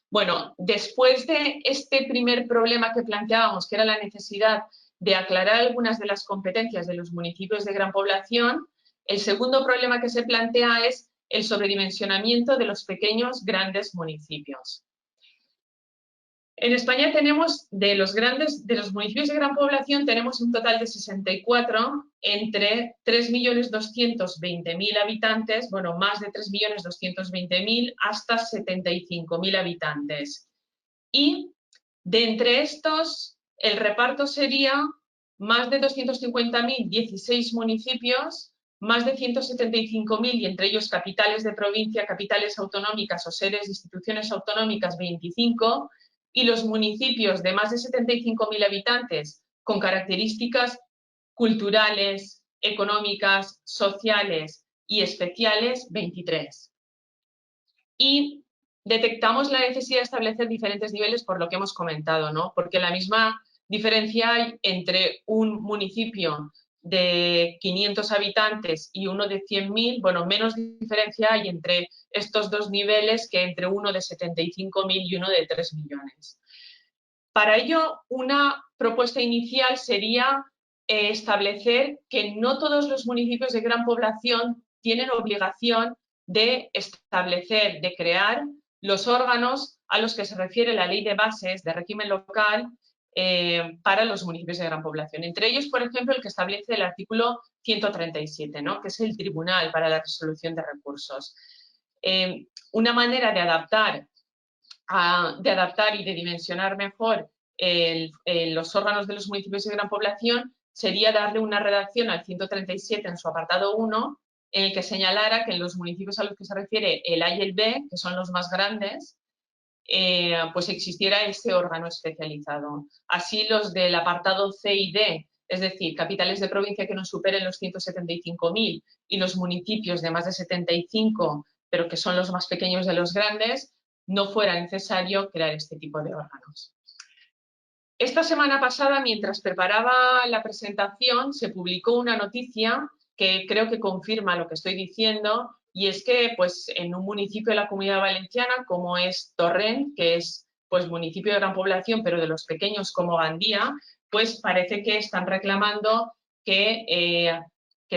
Bueno, después de este primer problema que planteábamos, que era la necesidad de aclarar algunas de las competencias de los municipios de gran población, el segundo problema que se plantea es el sobredimensionamiento de los pequeños grandes municipios. En España tenemos, de los municipios de gran población, tenemos un total de 64 entre 3.220.000 habitantes, bueno, más de 3.220.000 hasta 75.000 habitantes. Y de entre estos, el reparto sería más de 250.000, 16 municipios, más de 175.000 y entre ellos capitales de provincia, capitales autonómicas o sedes de instituciones autonómicas, 25, y los municipios de más de 75.000 habitantes con características culturales, económicas, sociales y especiales, 23. Y detectamos la necesidad de establecer diferentes niveles por lo que hemos comentado, ¿no? Porque la misma diferencia hay entre un municipio de 500 habitantes y uno de 100.000, bueno, menos diferencia hay entre estos dos niveles que entre uno de 75.000 y uno de 3 millones. Para ello, una propuesta inicial sería establecer que no todos los municipios de gran población tienen obligación de establecer, de crear los órganos a los que se refiere la Ley de Bases de Régimen Local para los municipios de gran población. Entre ellos, por ejemplo, el que establece el artículo 137, ¿no? Que es el Tribunal para la Resolución de Recursos. Una manera de adaptar y de dimensionar mejor los órganos de los municipios de gran población sería darle una redacción al 137 en su apartado 1, en el que señalara que en los municipios a los que se refiere el A y el B, que son los más grandes, pues existiera ese órgano especializado. Así los del apartado C y D, es decir, capitales de provincia que no superen los 175.000 y los municipios de más de 75, pero que son los más pequeños de los grandes, no fuera necesario crear este tipo de órganos. Esta semana pasada, mientras preparaba la presentación, se publicó una noticia que creo que confirma lo que estoy diciendo, y es que pues, en un municipio de la Comunidad Valenciana, como es Torrent, que es pues, municipio de gran población, pero de los pequeños como Gandía, pues parece que están reclamando que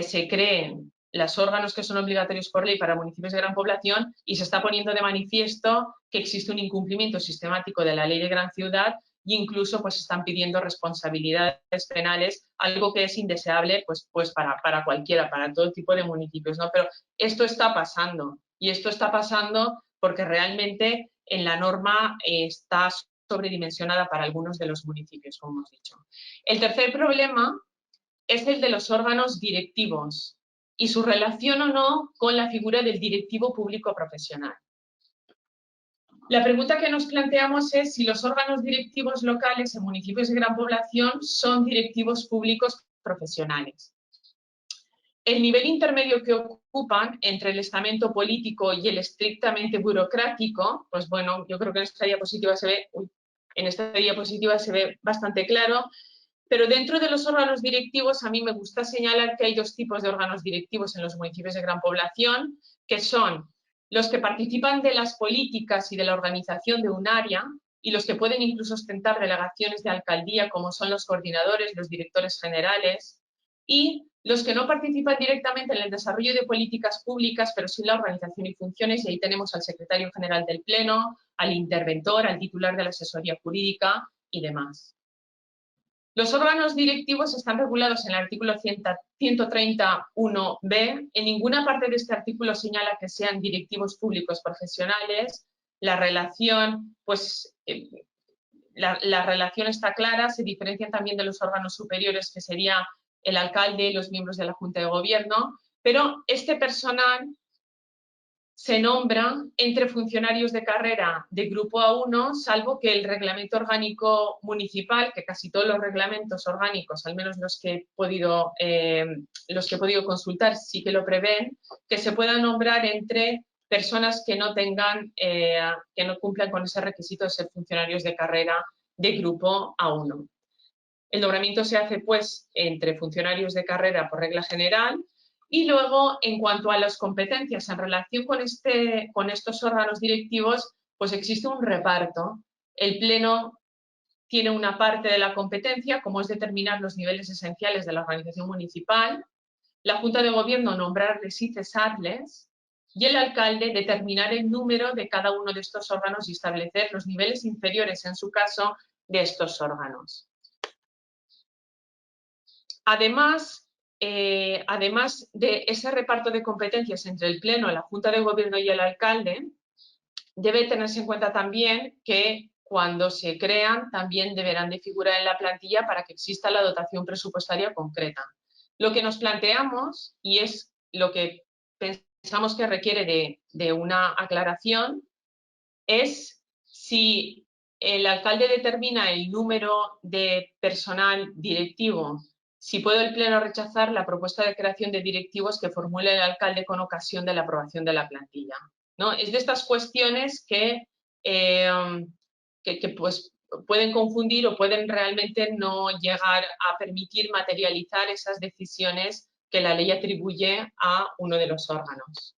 se creen los órganos que son obligatorios por ley para municipios de gran población, y se está poniendo de manifiesto que existe un incumplimiento sistemático de la ley de gran ciudad, e incluso pues están pidiendo responsabilidades penales, algo que es indeseable pues para cualquiera, para todo tipo de municipios, ¿no? Pero esto está pasando, y esto está pasando porque realmente en la norma está sobredimensionada para algunos de los municipios, como hemos dicho. El tercer problema es el de los órganos directivos y su relación o no con la figura del directivo público profesional. La pregunta que nos planteamos es si los órganos directivos locales en municipios de gran población son directivos públicos profesionales. El nivel intermedio que ocupan entre el estamento político y el estrictamente burocrático, pues bueno, yo creo que en esta diapositiva se ve bastante claro, pero dentro de los órganos directivos a mí me gusta señalar que hay dos tipos de órganos directivos en los municipios de gran población, que son los que participan de las políticas y de la organización de un área y los que pueden incluso ostentar delegaciones de alcaldía, como son los coordinadores, los directores generales, y los que no participan directamente en el desarrollo de políticas públicas, pero sí en la organización y funciones, y ahí tenemos al secretario general del Pleno, al interventor, al titular de la asesoría jurídica y demás. Los órganos directivos están regulados en el artículo 131b. En ninguna parte de este artículo señala que sean directivos públicos profesionales. La relación, pues, la relación está clara, se diferencian también de los órganos superiores, que sería el alcalde y los miembros de la Junta de Gobierno, pero este personal se nombra entre funcionarios de carrera de grupo A1, salvo que el reglamento orgánico municipal, que casi todos los reglamentos orgánicos, al menos los que he podido consultar, sí que lo prevén, que se puedan nombrar entre personas que no tengan, que no cumplan con ese requisito de ser funcionarios de carrera de grupo A1. El nombramiento se hace, pues, entre funcionarios de carrera por regla general. Y luego, en cuanto a las competencias en relación con estos órganos directivos, pues existe un reparto. El Pleno tiene una parte de la competencia, como es determinar los niveles esenciales de la organización municipal, la Junta de Gobierno nombrarles y cesarles, y el alcalde determinar el número de cada uno de estos órganos y establecer los niveles inferiores, en su caso, de estos órganos. Además de ese reparto de competencias entre el Pleno, la Junta de Gobierno y el alcalde, debe tenerse en cuenta también que cuando se crean también deberán de figurar en la plantilla para que exista la dotación presupuestaria concreta. Lo que nos planteamos, y es lo que pensamos que requiere de una aclaración, es si el alcalde determina el número de personal directivo, si puede el Pleno rechazar la propuesta de creación de directivos que formule el alcalde con ocasión de la aprobación de la plantilla, ¿no? Es de estas cuestiones que pues, pueden confundir o pueden realmente no llegar a permitir materializar esas decisiones que la ley atribuye a uno de los órganos.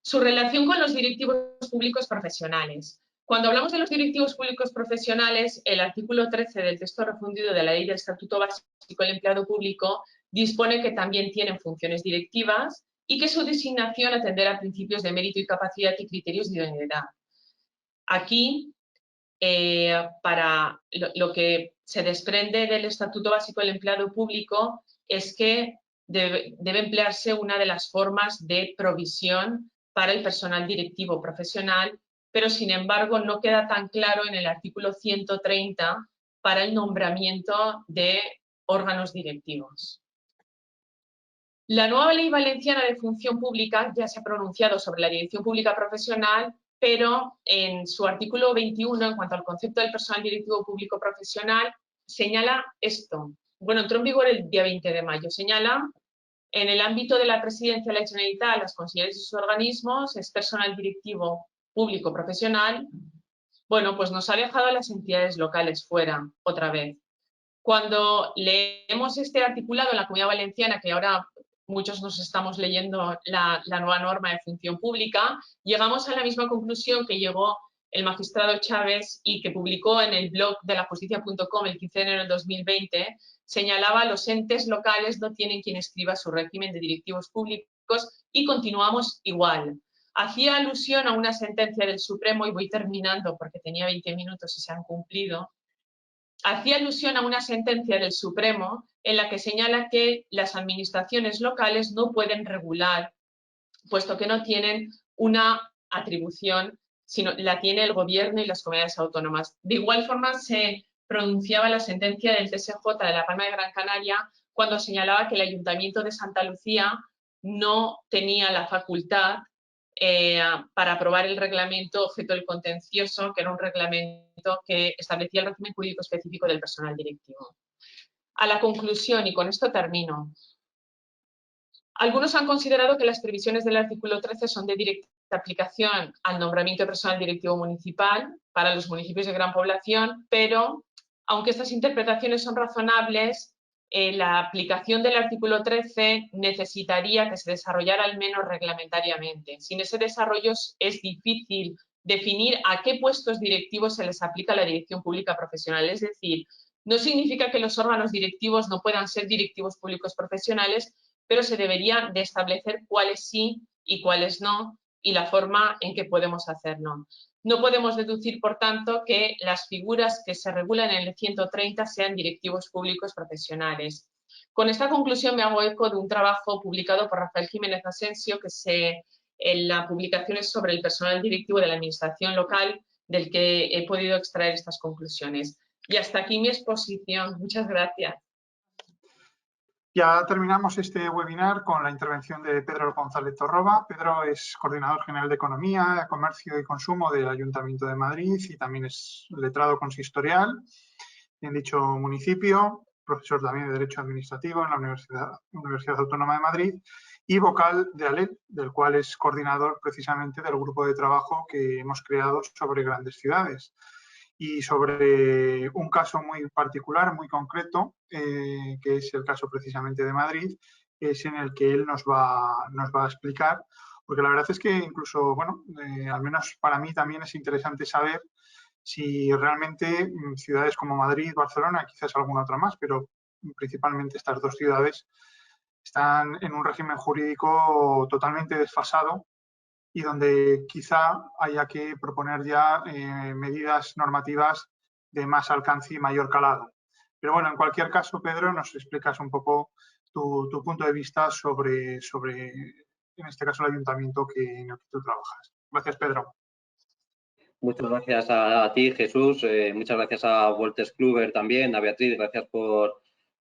Su relación con los directivos públicos profesionales. Cuando hablamos de los directivos públicos profesionales, el artículo 13 del texto refundido de la Ley del Estatuto Básico del Empleado Público dispone que también tienen funciones directivas y que su designación atenderá a principios de mérito y capacidad y criterios de idoneidad. Aquí, para lo que se desprende del Estatuto Básico del Empleado Público es que debe emplearse una de las formas de provisión para el personal directivo profesional, pero sin embargo no queda tan claro en el artículo 130 para el nombramiento de órganos directivos. La nueva Ley Valenciana de Función Pública ya se ha pronunciado sobre la dirección pública profesional, pero en su artículo 21, en cuanto al concepto del personal directivo público profesional, señala esto. Bueno, entró en vigor el día 20 de mayo. Señala, en el ámbito de la Presidencia de la Generalitat, las consellerías y sus organismos, es personal directivo público profesional. Bueno, pues nos ha dejado a las entidades locales fuera otra vez. Cuando leemos este articulado en la Comunidad Valenciana, que ahora muchos nos estamos leyendo la nueva norma de función pública, llegamos a la misma conclusión que llegó el magistrado Chávez y que publicó en el blog de lajusticia.com el 15 de enero del 2020, señalaba los entes locales no tienen quien escriba su régimen de directivos públicos y continuamos igual. Hacía alusión a una sentencia del Supremo, y voy terminando porque tenía 20 minutos y se han cumplido. Hacía alusión a una sentencia del Supremo en la que señala que las administraciones locales no pueden regular, puesto que no tienen una atribución, sino la tiene el gobierno y las comunidades autónomas. De igual forma se pronunciaba la sentencia del TSJ de La Palma de Gran Canaria cuando señalaba que el Ayuntamiento de Santa Lucía no tenía la facultad para aprobar el reglamento objeto del contencioso, que era un reglamento que establecía el régimen jurídico específico del personal directivo. A la conclusión, y con esto termino, Algunos han considerado que las previsiones del artículo 13 son de directa aplicación al nombramiento de personal directivo municipal para los municipios de gran población, pero aunque estas interpretaciones son razonables, la aplicación del artículo 13 necesitaría que se desarrollara al menos reglamentariamente. Sin ese desarrollo es difícil definir a qué puestos directivos se les aplica la dirección pública profesional. Es decir, no significa que los órganos directivos no puedan ser directivos públicos profesionales, pero se debería de establecer cuáles sí y cuáles no y la forma en que podemos hacerlo. No podemos deducir, por tanto, que las figuras que se regulan en el 130 sean directivos públicos profesionales. Con esta conclusión me hago eco de un trabajo publicado por Rafael Jiménez Asensio, en la publicación es sobre el personal directivo de la administración local, del que he podido extraer estas conclusiones. Y hasta aquí mi exposición. Muchas gracias. Ya terminamos este webinar con la intervención de Pedro González Torroba. Pedro es coordinador general de Economía, Comercio y Consumo del Ayuntamiento de Madrid y también es letrado consistorial en dicho municipio, profesor también de Derecho Administrativo en la Universidad Autónoma de Madrid y vocal de ALED, del cual es coordinador precisamente del grupo de trabajo que hemos creado sobre grandes ciudades. Y sobre un caso muy particular, muy concreto, que es el caso precisamente de Madrid, es en el que él nos va a explicar, porque la verdad es que incluso, bueno, al menos para mí también es interesante saber si realmente ciudades como Madrid, Barcelona, quizás alguna otra más, pero principalmente estas dos ciudades, están en un régimen jurídico totalmente desfasado y donde quizá haya que proponer ya medidas normativas de más alcance y mayor calado. Pero bueno, en cualquier caso, Pedro, nos explicas un poco tu punto de vista sobre, en este caso, el ayuntamiento en el que tú trabajas. Gracias, Pedro. Muchas gracias a ti, Jesús. Muchas gracias a Wolters Kluwer también, a Beatriz. Gracias por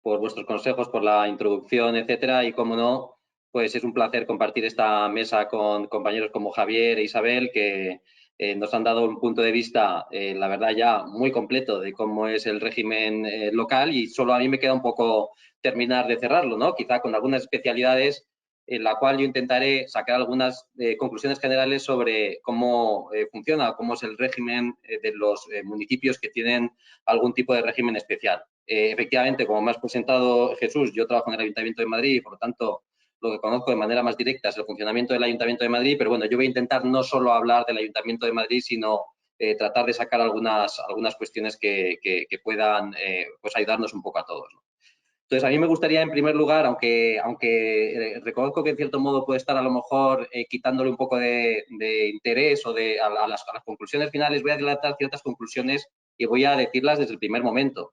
vuestros consejos, por la introducción, etcétera. Y, como no, pues es un placer compartir esta mesa con compañeros como Javier e Isabel, que nos han dado un punto de vista, la verdad, ya muy completo de cómo es el régimen local, y solo a mí me queda un poco terminar de cerrarlo, ¿no? Quizá con algunas especialidades en la cual yo intentaré sacar algunas conclusiones generales sobre cómo funciona, cómo es el régimen de los municipios que tienen algún tipo de régimen especial. Efectivamente, como me has presentado, Jesús, yo trabajo en el Ayuntamiento de Madrid y, por lo tanto, lo que conozco de manera más directa es el funcionamiento del Ayuntamiento de Madrid, pero bueno, yo voy a intentar no solo hablar del Ayuntamiento de Madrid, sino tratar de sacar algunas cuestiones que puedan pues ayudarnos un poco a todos, ¿no? Entonces, a mí me gustaría, en primer lugar, aunque reconozco que en cierto modo puede estar a lo mejor quitándole un poco de interés o a las conclusiones finales, voy a adelantar ciertas conclusiones y voy a decirlas desde el primer momento,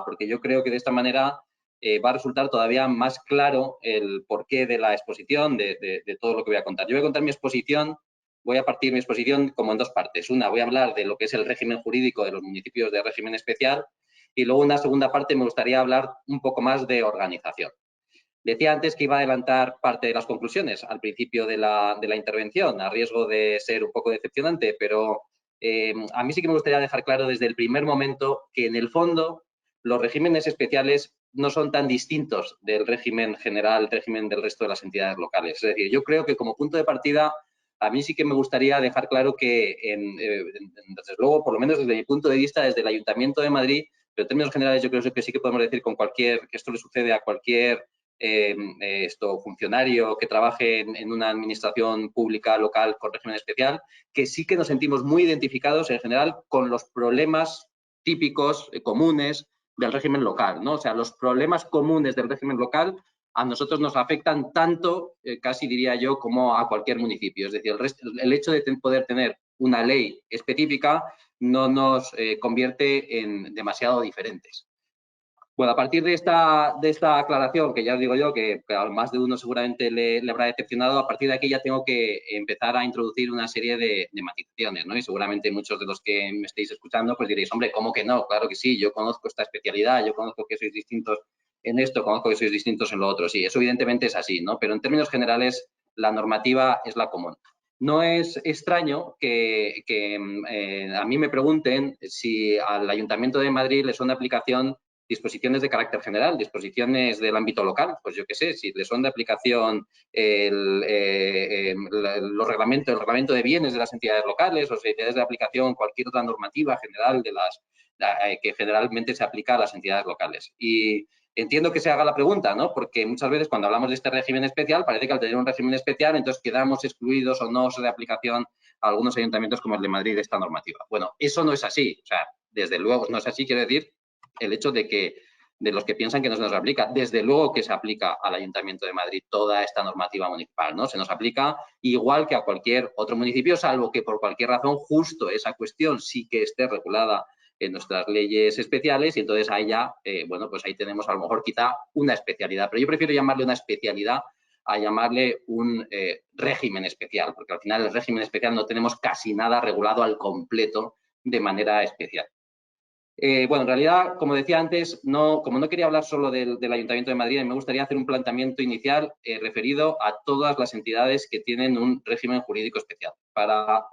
porque yo creo que de esta manera va a resultar todavía más claro el porqué de la exposición, de todo lo que voy a contar. Yo voy a contar mi exposición, voy a partir mi exposición como en dos partes. Una, voy a hablar de lo que es el régimen jurídico de los municipios de régimen especial, y luego una segunda parte me gustaría hablar un poco más de organización. Decía antes que iba a adelantar parte de las conclusiones al principio de la intervención, a riesgo de ser un poco decepcionante, pero a mí sí que me gustaría dejar claro desde el primer momento que, en el fondo, los regímenes especiales no son tan distintos del régimen general, el régimen del resto de las entidades locales. Es decir, yo creo que, como punto de partida, a mí sí que me gustaría dejar claro que, desde luego, por lo menos desde mi punto de vista, desde el Ayuntamiento de Madrid, pero en términos generales yo creo que sí que podemos decir que esto le sucede a cualquier funcionario que trabaje en una administración pública local con régimen especial, que sí que nos sentimos muy identificados en general con los problemas típicos, comunes del régimen local, ¿no? O sea, los problemas comunes del régimen local a nosotros nos afectan tanto, casi diría yo, como a cualquier municipio. Es decir, el hecho de poder tener una ley específica no nos convierte en demasiado diferentes. Bueno, a partir de esta aclaración, que ya os digo yo que a más de uno seguramente le habrá decepcionado, a partir de aquí ya tengo que empezar a introducir una serie de matizaciones, ¿no? Y seguramente muchos de los que me estéis escuchando pues diréis, hombre, ¿cómo que no? Claro que sí, yo conozco esta especialidad, yo conozco que sois distintos en esto, conozco que sois distintos en lo otro. Sí, eso evidentemente es así, ¿no? Pero en términos generales, la normativa es la común. No es extraño que a mí me pregunten si al Ayuntamiento de Madrid le son de aplicación disposiciones de carácter general, disposiciones del ámbito local, pues yo qué sé, si le son de aplicación el reglamento de bienes de las entidades locales o si es de aplicación cualquier otra normativa general que generalmente se aplica a las entidades locales. Y entiendo que se haga la pregunta, ¿no? Porque muchas veces cuando hablamos de este régimen especial, parece que al tener un régimen especial, entonces quedamos excluidos o no de aplicación a algunos ayuntamientos como el de Madrid de esta normativa. Bueno, eso no es así. O sea, desde luego no es así, quiero decir, el hecho de los que piensan que no se nos aplica, desde luego que se aplica al Ayuntamiento de Madrid toda esta normativa municipal, ¿no? Se nos aplica igual que a cualquier otro municipio, salvo que por cualquier razón justo esa cuestión sí que esté regulada en nuestras leyes especiales y entonces ahí ya, bueno, pues ahí tenemos a lo mejor quizá una especialidad, pero yo prefiero llamarle una especialidad a llamarle un régimen especial, porque al final el régimen especial no tenemos casi nada regulado al completo de manera especial. Bueno, en realidad, como decía antes, como no quería hablar solo del Ayuntamiento de Madrid, me gustaría hacer un planteamiento inicial referido a todas las entidades que tienen un régimen jurídico especial. Para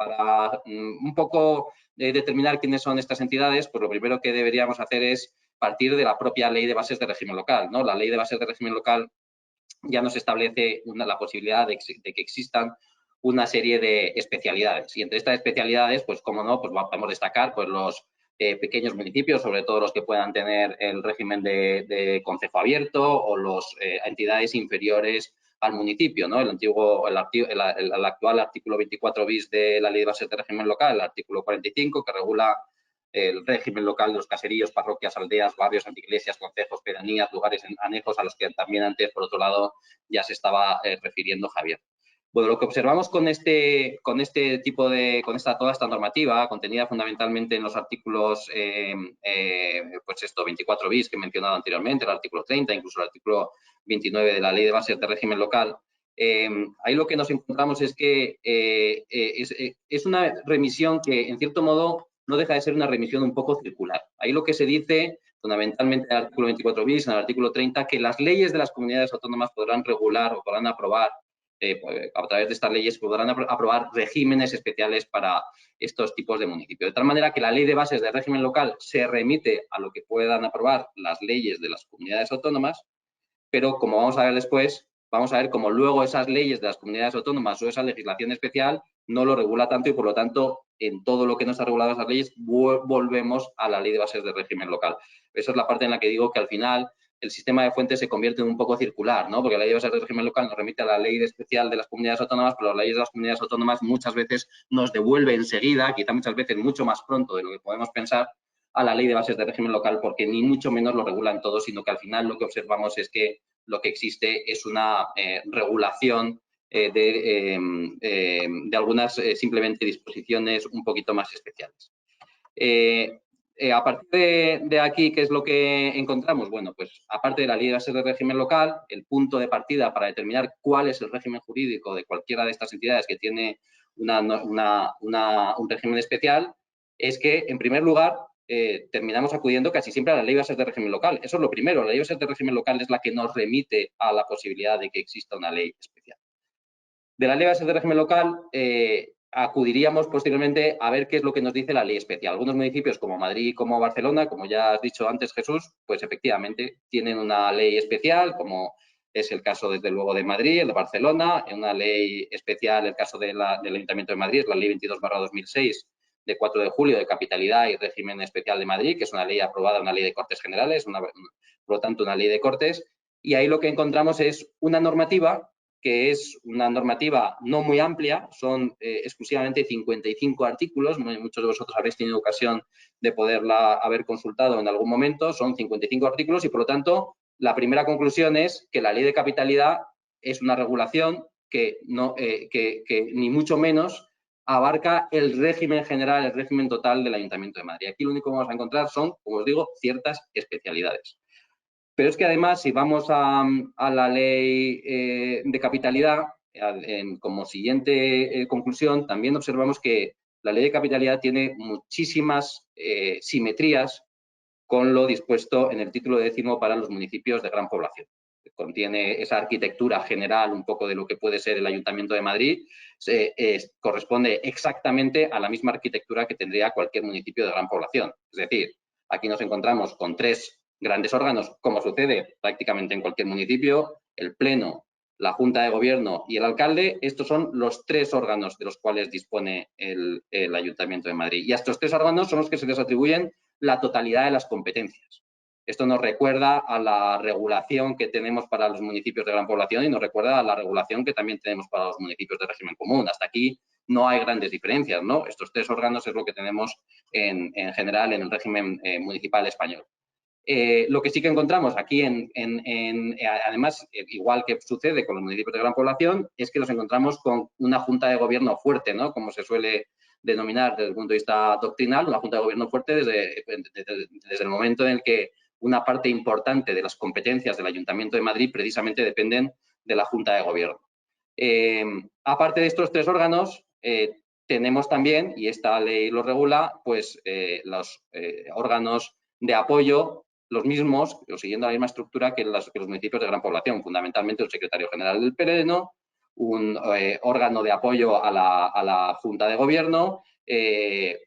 un poco determinar quiénes son estas entidades, pues lo primero que deberíamos hacer es partir de la propia Ley de Bases de Régimen Local, ¿no? La Ley de Bases de Régimen Local ya nos establece la posibilidad de que existan una serie de especialidades. Y entre estas especialidades, pues como no, pues podemos destacar pues los pequeños municipios, sobre todo los que puedan tener el régimen de concejo abierto o las entidades inferiores al municipio, ¿no? El actual artículo 24 bis de la Ley de Bases de Régimen Local, el artículo 45, que regula el régimen local de los caseríos, parroquias, aldeas, barrios, antiiglesias, concejos, pedanías, lugares anejos a los que también antes, por otro lado, ya se estaba refiriendo Javier. Bueno, lo que observamos con toda esta normativa, contenida fundamentalmente en los artículos, pues esto, 24 bis que he mencionado anteriormente, el artículo 30, incluso el artículo 29 de la Ley de Bases de Régimen Local, ahí lo que nos encontramos es que es una remisión que, en cierto modo, no deja de ser una remisión un poco circular. Ahí lo que se dice, fundamentalmente en el artículo 24 bis, en el artículo 30, que las leyes de las comunidades autónomas podrán regular o podrán aprobar, a través de estas leyes, podrán aprobar regímenes especiales para estos tipos de municipios. De tal manera que la Ley de Bases de Régimen Local se remite a lo que puedan aprobar las leyes de las comunidades autónomas, pero como vamos a ver después, vamos a ver cómo luego esas leyes de las comunidades autónomas o esa legislación especial no lo regula tanto y, por lo tanto, en todo lo que no está regulado en esas leyes, volvemos a la Ley de Bases de Régimen Local. Esa es la parte en la que digo que, al final, el sistema de fuentes se convierte en un poco circular, ¿no? Porque la Ley de Bases de Régimen Local nos remite a la Ley especial de las comunidades autónomas, pero las leyes de las comunidades autónomas muchas veces nos devuelve enseguida, quizá muchas veces mucho más pronto de lo que podemos pensar, a la Ley de Bases de Régimen Local, porque ni mucho menos lo regulan todo, sino que al final lo que observamos es que lo que existe es una regulación de algunas simplemente disposiciones un poquito más especiales. A partir de aquí, ¿qué es lo que encontramos? Bueno, pues aparte de la Ley de Bases de Régimen Local, el punto de partida para determinar cuál es el régimen jurídico de cualquiera de estas entidades que tiene un régimen especial es que, en primer lugar, terminamos acudiendo casi siempre a la Ley de Bases de Régimen Local. Eso es lo primero. La Ley de Bases de Régimen Local es la que nos remite a la posibilidad de que exista una ley especial. De la Ley de Bases de Régimen Local acudiríamos posteriormente a ver qué es lo que nos dice la ley especial. Algunos municipios como Madrid y como Barcelona, como ya has dicho antes, Jesús, pues efectivamente tienen una ley especial, como es el caso desde luego de Madrid, el de Barcelona, una ley especial, el caso del Ayuntamiento de Madrid, la Ley 22/2006, de 4 de julio de Capitalidad y Régimen Especial de Madrid, que es una ley aprobada, una ley de Cortes Generales, por lo tanto una ley de Cortes, y ahí lo que encontramos es una normativa que es una normativa no muy amplia, son exclusivamente 55 artículos, muchos de vosotros habréis tenido ocasión de poderla haber consultado en algún momento, son 55 artículos y, por lo tanto, la primera conclusión es que la Ley de Capitalidad es una regulación que ni mucho menos abarca el régimen general, el régimen total del Ayuntamiento de Madrid. Aquí lo único que vamos a encontrar son, como os digo, ciertas especialidades. Pero es que además, si vamos a la ley de capitalidad, como siguiente conclusión, también observamos que la ley de capitalidad tiene muchísimas simetrías con lo dispuesto en el título 10º para los municipios de gran población. Contiene esa arquitectura general un poco de lo que puede ser el Ayuntamiento de Madrid, corresponde exactamente a la misma arquitectura que tendría cualquier municipio de gran población. Es decir, aquí nos encontramos con 3 grandes órganos, como sucede prácticamente en cualquier municipio, el Pleno, la Junta de Gobierno y el alcalde. Estos son los 3 órganos de los cuales dispone el Ayuntamiento de Madrid. Y a estos 3 órganos son los que se les atribuyen la totalidad de las competencias. Esto nos recuerda a la regulación que tenemos para los municipios de gran población y nos recuerda a la regulación que también tenemos para los municipios de régimen común. Hasta aquí no hay grandes diferencias, ¿no? Estos 3 órganos es lo que tenemos en general en el régimen municipal español. Lo que sí que encontramos aquí, además, igual que sucede con los municipios de gran población, es que nos encontramos con una junta de gobierno fuerte, ¿no? Como se suele denominar desde el punto de vista doctrinal, una junta de gobierno fuerte desde el momento en el que una parte importante de las competencias del Ayuntamiento de Madrid precisamente dependen de la junta de gobierno. Aparte de estos 3 órganos, tenemos también, y esta ley lo regula, pues los órganos de apoyo, los mismos, o siguiendo la misma estructura que los municipios de gran población, fundamentalmente el secretario general del Pleno, un órgano de apoyo a la Junta de Gobierno,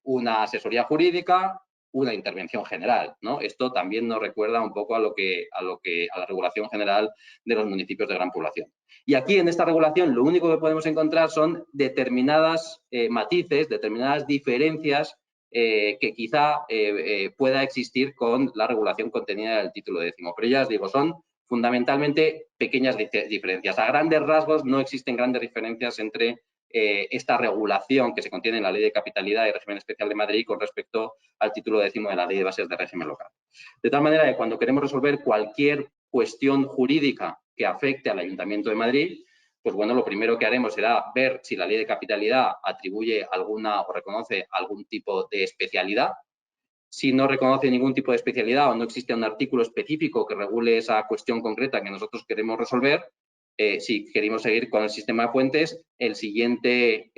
una asesoría jurídica, una intervención general, ¿no? Esto también nos recuerda un poco a la regulación general de los municipios de gran población. Y aquí en esta regulación lo único que podemos encontrar son determinadas matices, determinadas diferencias que quizá pueda existir con la regulación contenida del título 10º. Pero ya os digo, son fundamentalmente pequeñas diferencias. A grandes rasgos no existen grandes diferencias entre esta regulación que se contiene en la Ley de Capitalidad y Régimen Especial de Madrid con respecto al título 10º de la Ley de Bases de Régimen Local. De tal manera que cuando queremos resolver cualquier cuestión jurídica que afecte al Ayuntamiento de Madrid, pues bueno, lo primero que haremos será ver si la Ley de Capitalidad atribuye alguna o reconoce algún tipo de especialidad. Si no reconoce ningún tipo de especialidad o no existe un artículo específico que regule esa cuestión concreta que nosotros queremos resolver, si queremos seguir con el sistema de fuentes, la siguiente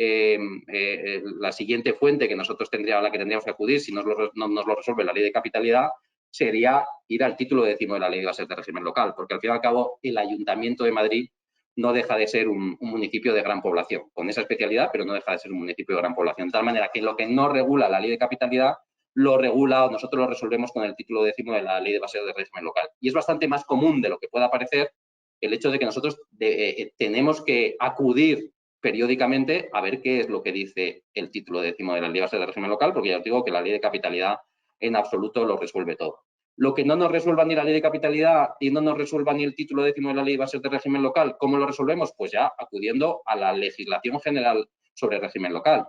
fuente a la que tendríamos que acudir si no nos lo resuelve la Ley de Capitalidad sería ir al título 10º de la Ley de Bases de Régimen Local, porque al fin y al cabo el Ayuntamiento de Madrid no deja de ser un municipio de gran población, con esa especialidad, pero no deja de ser un municipio de gran población. De tal manera que lo que no regula la Ley de Capitalidad lo regula o nosotros lo resolvemos con el título 10º de la Ley de Bases de Régimen Local. Y es bastante más común de lo que pueda parecer el hecho de que nosotros tenemos que acudir periódicamente a ver qué es lo que dice el título 10º de la Ley de Bases de Régimen Local, porque ya os digo que la Ley de Capitalidad en absoluto lo resuelve todo. Lo que no nos resuelva ni la Ley de Capitalidad y no nos resuelva ni el título 10º de la Ley de Bases de Régimen Local, ¿cómo lo resolvemos? Pues ya acudiendo a la legislación general sobre régimen local.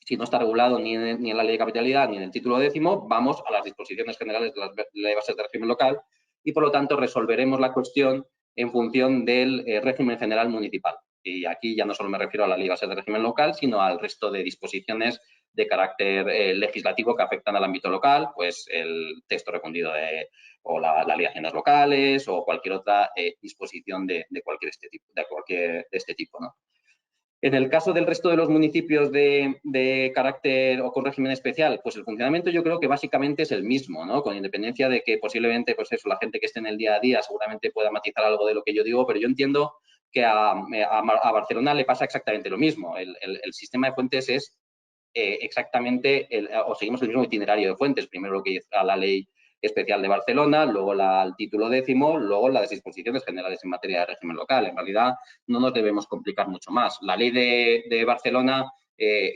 Si no está regulado ni en la Ley de Capitalidad ni en el título 10º, vamos a las disposiciones generales de la Ley de Bases de Régimen Local y, por lo tanto, resolveremos la cuestión en función del régimen general municipal. Y aquí ya no solo me refiero a la Ley de Bases de Régimen Local, sino al resto de disposiciones de carácter legislativo que afectan al ámbito local, pues el texto refundido o las ligaciones locales o cualquier otra disposición de cualquier de este tipo, ¿no? En el caso del resto de los municipios de carácter o con régimen especial, pues el funcionamiento yo creo que básicamente es el mismo, ¿no? Con independencia de que posiblemente, pues eso, la gente que esté en el día a día seguramente pueda matizar algo de lo que yo digo, pero yo entiendo que a Barcelona le pasa exactamente lo mismo. El sistema de fuentes es exactamente, o seguimos el mismo itinerario de fuentes. Primero lo que dice la Ley Especial de Barcelona, luego el título 10º, luego las disposiciones generales en materia de régimen local. En realidad no nos debemos complicar mucho más. La Ley de Barcelona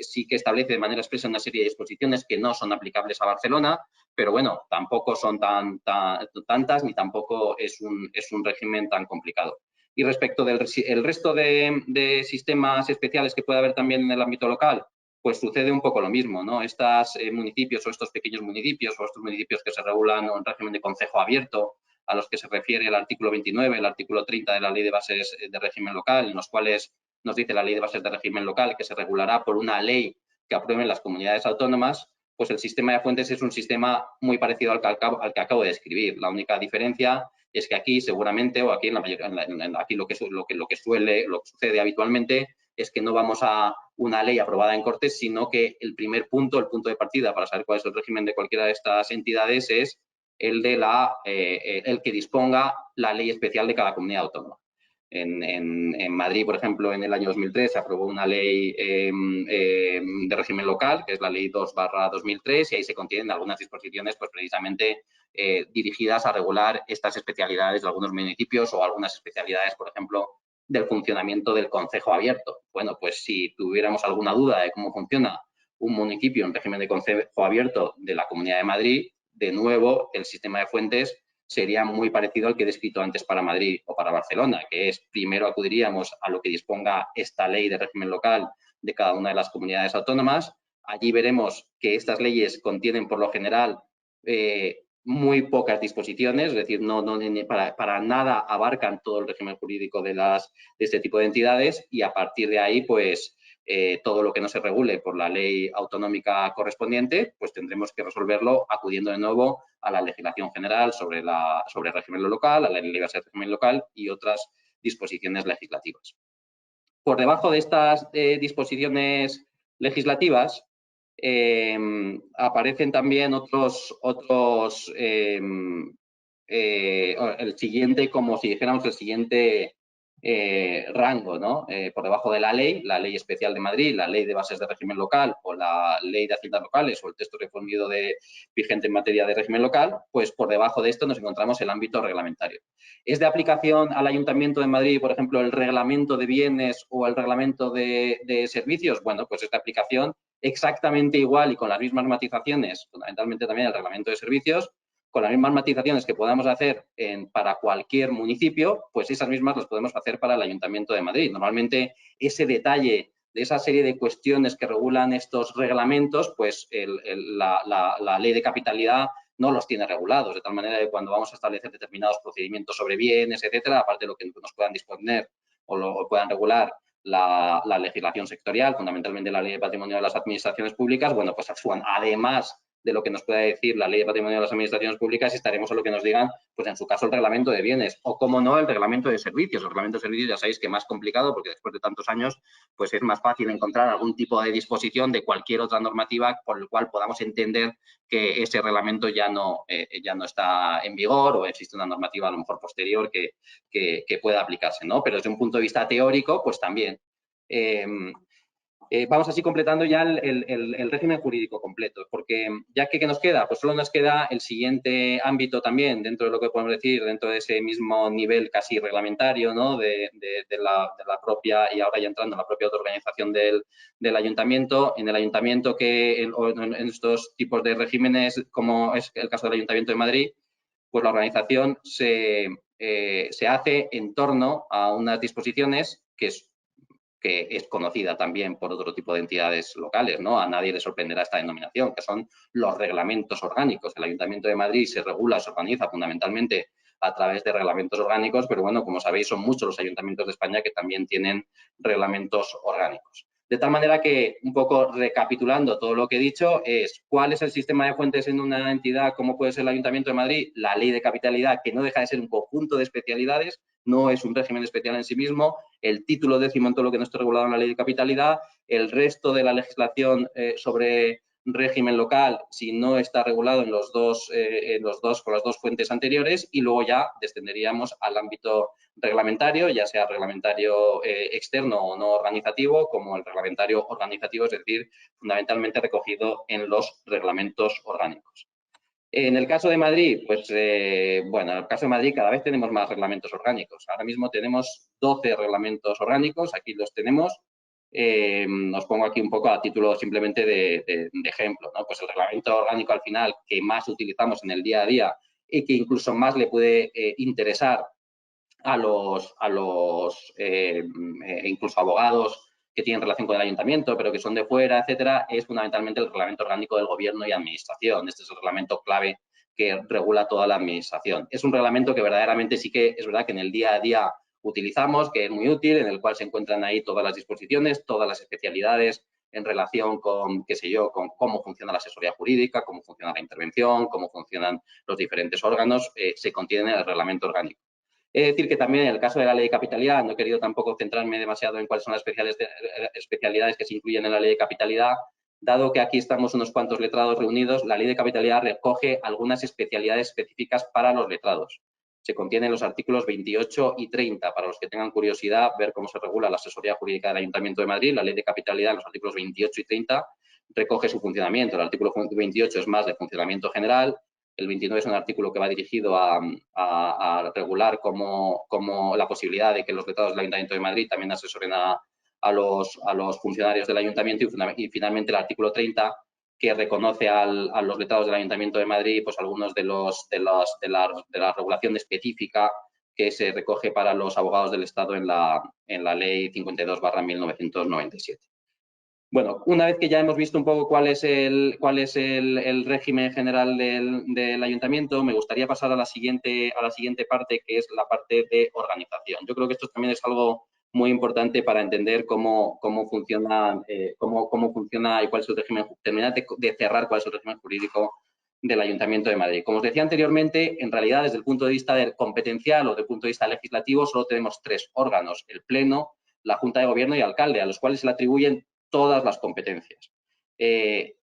sí que establece de manera expresa una serie de disposiciones que no son aplicables a Barcelona, pero bueno, tampoco son tantas ni tampoco es un régimen tan complicado. Y respecto del resto de sistemas especiales que puede haber también en el ámbito local, pues sucede un poco lo mismo, ¿no? Estos municipios o estos pequeños municipios o estos municipios que se regulan en régimen de concejo abierto, a los que se refiere el artículo 29, el artículo 30 de la Ley de Bases de Régimen Local, en los cuales nos dice la Ley de Bases de Régimen Local que se regulará por una ley que aprueben las comunidades autónomas, pues el sistema de fuentes es un sistema muy parecido al que acabo de describir. La única diferencia es que aquí seguramente, o aquí, aquí lo que sucede habitualmente, es que no vamos a una ley aprobada en Cortes, sino que el primer punto, el punto de partida para saber cuál es el régimen de cualquiera de estas entidades es el que disponga la ley especial de cada comunidad autónoma. En Madrid, por ejemplo, en el año 2003 se aprobó una ley de régimen local, que es la Ley 2/2003, y ahí se contienen algunas disposiciones, pues precisamente dirigidas a regular estas especialidades de algunos municipios o algunas especialidades, por ejemplo, del funcionamiento del concejo abierto. Bueno, pues si tuviéramos alguna duda de cómo funciona un municipio en régimen de concejo abierto de la Comunidad de Madrid, de nuevo, el sistema de fuentes sería muy parecido al que he descrito antes para Madrid o para Barcelona, que es primero acudiríamos a lo que disponga esta ley de régimen local de cada una de las comunidades autónomas. Allí veremos que estas leyes contienen por lo general muy pocas disposiciones, es decir, para nada abarcan todo el régimen jurídico de este tipo de entidades, y a partir de ahí, pues, todo lo que no se regule por la ley autonómica correspondiente, pues tendremos que resolverlo acudiendo de nuevo a la legislación general sobre el régimen local, a la ley de base de régimen local y otras disposiciones legislativas. Por debajo de estas disposiciones legislativas aparecen también el siguiente, como si dijéramos el siguiente rango, ¿no? Por debajo de la ley especial de Madrid, la ley de bases de régimen local o la ley de haciendas locales o el texto reformado vigente en materia de régimen local, pues por debajo de esto nos encontramos el ámbito reglamentario. ¿Es de aplicación al Ayuntamiento de Madrid, por ejemplo, el reglamento de bienes o el reglamento de servicios? Bueno, pues es de aplicación exactamente igual y con las mismas matizaciones, fundamentalmente también el reglamento de servicios, con las mismas matizaciones que podamos hacer para cualquier municipio, pues esas mismas las podemos hacer para el Ayuntamiento de Madrid. Normalmente ese detalle de esa serie de cuestiones que regulan estos reglamentos, pues la ley de capitalidad no los tiene regulados, de tal manera que cuando vamos a establecer determinados procedimientos sobre bienes, etcétera, aparte de lo que nos puedan disponer o lo puedan regular la legislación sectorial, fundamentalmente la Ley de Patrimonio de las Administraciones Públicas, bueno, pues actúan además de lo que nos pueda decir la Ley de Patrimonio de las Administraciones Públicas, y estaremos a lo que nos digan, pues en su caso, el reglamento de bienes o, como no, el reglamento de servicios. El reglamento de servicios ya sabéis que es más complicado porque después de tantos años, pues es más fácil encontrar algún tipo de disposición de cualquier otra normativa por el cual podamos entender que ese reglamento ya no está en vigor o existe una normativa a lo mejor posterior que pueda aplicarse, ¿no? Pero desde un punto de vista teórico, pues también. Vamos así completando ya el régimen jurídico completo, porque ya que ¿qué nos queda? Pues solo nos queda el siguiente ámbito también, dentro de lo que podemos decir, dentro de ese mismo nivel casi reglamentario, ¿no? de la propia, y ahora ya entrando en la propia autoorganización del ayuntamiento. En el ayuntamiento en estos tipos de regímenes, como es el caso del Ayuntamiento de Madrid, pues la organización se hace en torno a unas disposiciones que es conocida también por otro tipo de entidades locales, ¿no? A nadie le sorprenderá esta denominación, que son los reglamentos orgánicos. El Ayuntamiento de Madrid se regula, se organiza fundamentalmente a través de reglamentos orgánicos, pero bueno, como sabéis, son muchos los ayuntamientos de España que también tienen reglamentos orgánicos. De tal manera que, un poco recapitulando todo lo que he dicho, es ¿cuál es el sistema de fuentes en una entidad como puede ser el Ayuntamiento de Madrid? La ley de capitalidad, que no deja de ser un conjunto de especialidades, no es un régimen especial en sí mismo, el título 10º en todo lo que no está regulado en la ley de capitalidad, el resto de la legislación sobre régimen local, si no está regulado con las dos fuentes anteriores, y luego ya descenderíamos al ámbito reglamentario, ya sea reglamentario externo o no organizativo, como el reglamentario organizativo, es decir, fundamentalmente recogido en los reglamentos orgánicos. En el caso de Madrid, pues, bueno, en el caso de Madrid cada vez tenemos más reglamentos orgánicos. Ahora mismo tenemos 12 reglamentos orgánicos, aquí los tenemos. Os pongo aquí un poco a título simplemente de ejemplo, ¿no? Pues el reglamento orgánico al final que más utilizamos en el día a día y que incluso más le puede interesar a los incluso abogados que tienen relación con el ayuntamiento, pero que son de fuera, etcétera, es fundamentalmente el reglamento orgánico del gobierno y administración. Este es el reglamento clave que regula toda la administración. Es un reglamento que verdaderamente sí que es verdad que en el día a día utilizamos, que es muy útil, en el cual se encuentran ahí todas las disposiciones, todas las especialidades en relación con, qué sé yo, con cómo funciona la asesoría jurídica, cómo funciona la intervención, cómo funcionan los diferentes órganos, se contiene en el reglamento orgánico. Es decir, que también en el caso de la ley de capitalidad, no he querido tampoco centrarme demasiado en cuáles son las especialidades que se incluyen en la ley de capitalidad, dado que aquí estamos unos cuantos letrados reunidos, la ley de capitalidad recoge algunas especialidades específicas para los letrados. Se contienen los artículos 28 y 30, para los que tengan curiosidad, ver cómo se regula la asesoría jurídica del Ayuntamiento de Madrid. La ley de capitalidad, en los artículos 28 y 30, recoge su funcionamiento. El artículo 28 es más de funcionamiento general, El 29 es un artículo que va dirigido a regular como la posibilidad de que los letrados del Ayuntamiento de Madrid también asesoren a los funcionarios del Ayuntamiento, y finalmente el artículo 30, que reconoce a los letrados del Ayuntamiento de Madrid pues algunos de la regulación específica que se recoge para los abogados del Estado en la Ley 52/1997. Bueno, una vez que ya hemos visto un poco cuál es el régimen general del ayuntamiento, me gustaría pasar a la siguiente parte, que es la parte de organización. Yo creo que esto también es algo muy importante para entender cómo funciona y cuál es el régimen, terminar de cerrar cuál es el régimen jurídico del Ayuntamiento de Madrid. Como os decía anteriormente, en realidad, desde el punto de vista competencial o desde el punto de vista legislativo, solo tenemos 3 órganos: el Pleno, la Junta de Gobierno y el alcalde, a los cuales se le atribuyen todas las competencias.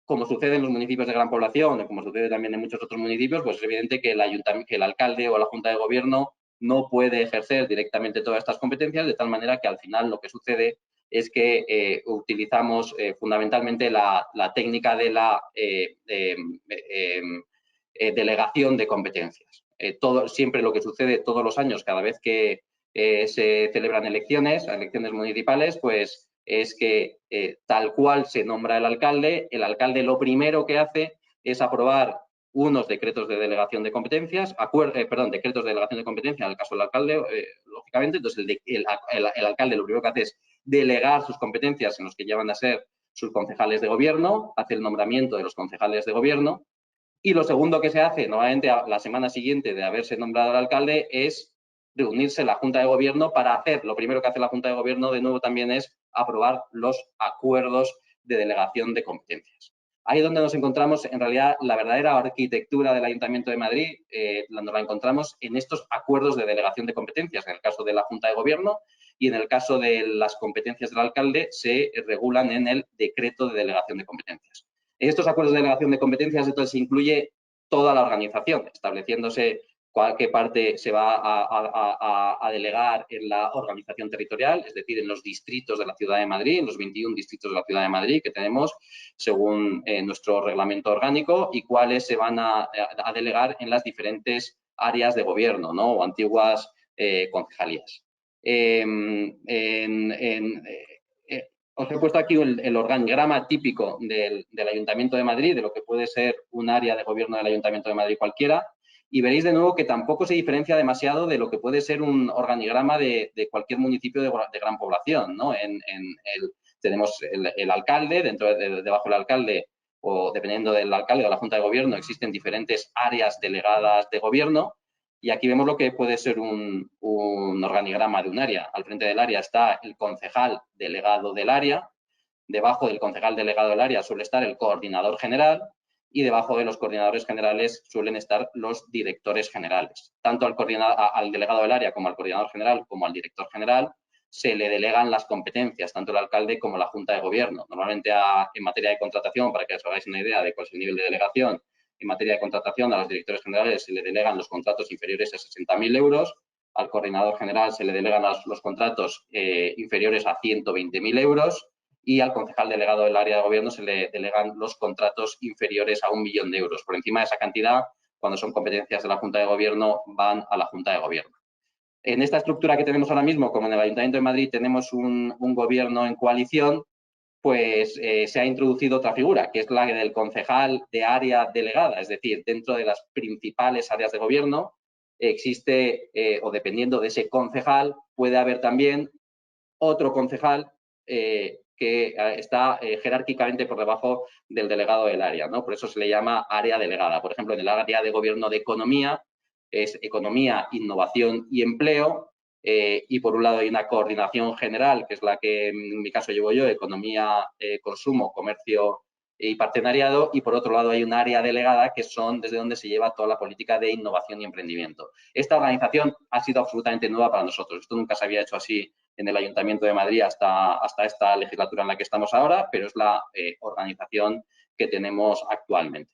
Como sucede en los municipios de gran población, como sucede también en muchos otros municipios, pues es evidente que el alcalde o la Junta de Gobierno no puede ejercer directamente todas estas competencias, de tal manera que al final lo que sucede es que utilizamos fundamentalmente la técnica de la delegación de competencias. Siempre lo que sucede todos los años, cada vez que se celebran elecciones municipales, pues es que tal cual se nombra el alcalde lo primero que hace es aprobar unos decretos de delegación de competencias, decretos de delegación de competencia en el caso del alcalde, lógicamente. Entonces, el alcalde lo primero que hace es delegar sus competencias en los que ya van a ser sus concejales de gobierno, hace el nombramiento de los concejales de gobierno, y lo segundo que se hace, nuevamente a la semana siguiente de haberse nombrado al alcalde, es reunirse la Junta de Gobierno para hacer, lo primero que hace la Junta de Gobierno de nuevo también es aprobar los acuerdos de delegación de competencias. Ahí es donde nos encontramos, en realidad, la verdadera arquitectura del Ayuntamiento de Madrid, nos la encontramos en estos acuerdos de delegación de competencias. En el caso de la Junta de Gobierno y en el caso de las competencias del alcalde se regulan en el decreto de delegación de competencias. En estos acuerdos de delegación de competencias, entonces, se incluye toda la organización, estableciéndose qué parte se va a delegar en la organización territorial, es decir, en los distritos de la Ciudad de Madrid, en los 21 distritos de la Ciudad de Madrid que tenemos según nuestro reglamento orgánico, y cuáles se van a delegar en las diferentes áreas de gobierno, ¿no? O antiguas concejalías. Os he puesto aquí el organigrama típico del Ayuntamiento de Madrid, de lo que puede ser un área de gobierno del Ayuntamiento de Madrid cualquiera, y veréis de nuevo que tampoco se diferencia demasiado de lo que puede ser un organigrama de cualquier municipio de gran población, ¿no? Tenemos el alcalde, debajo del alcalde, o dependiendo del alcalde o la Junta de Gobierno, existen diferentes áreas delegadas de gobierno, y aquí vemos lo que puede ser un organigrama de un área. Al frente del área está el concejal delegado del área, debajo del concejal delegado del área suele estar el coordinador general, y debajo de los coordinadores generales suelen estar los directores generales. Tanto al delegado del área como al coordinador general como al director general se le delegan las competencias, tanto el alcalde como la Junta de Gobierno. Normalmente en materia de contratación, para que os hagáis una idea de cuál es el nivel de delegación, en materia de contratación a los directores generales se le delegan los contratos inferiores a 60.000 euros, al coordinador general se le delegan los contratos inferiores a 120.000 euros, y al concejal delegado del área de gobierno se le delegan los contratos inferiores a 1 millón de euros. Por encima de esa cantidad, cuando son competencias de la Junta de Gobierno, van a la Junta de Gobierno. En esta estructura que tenemos ahora mismo, como en el Ayuntamiento de Madrid tenemos un gobierno en coalición, pues se ha introducido otra figura, que es la del concejal de área delegada. Es decir, dentro de las principales áreas de gobierno existe, o dependiendo de ese concejal, puede haber también otro concejal que está jerárquicamente por debajo del delegado del área, ¿no? Por eso se le llama área delegada. Por ejemplo, en el área de gobierno de economía es economía, innovación y empleo, y por un lado hay una coordinación general, que es la que en mi caso llevo yo, economía, consumo, comercio y partenariado, y por otro lado hay un área delegada que son desde donde se lleva toda la política de innovación y emprendimiento. Esta organización ha sido absolutamente nueva para nosotros. Esto nunca se había hecho así en el Ayuntamiento de Madrid hasta esta legislatura en la que estamos ahora, pero es la organización que tenemos actualmente.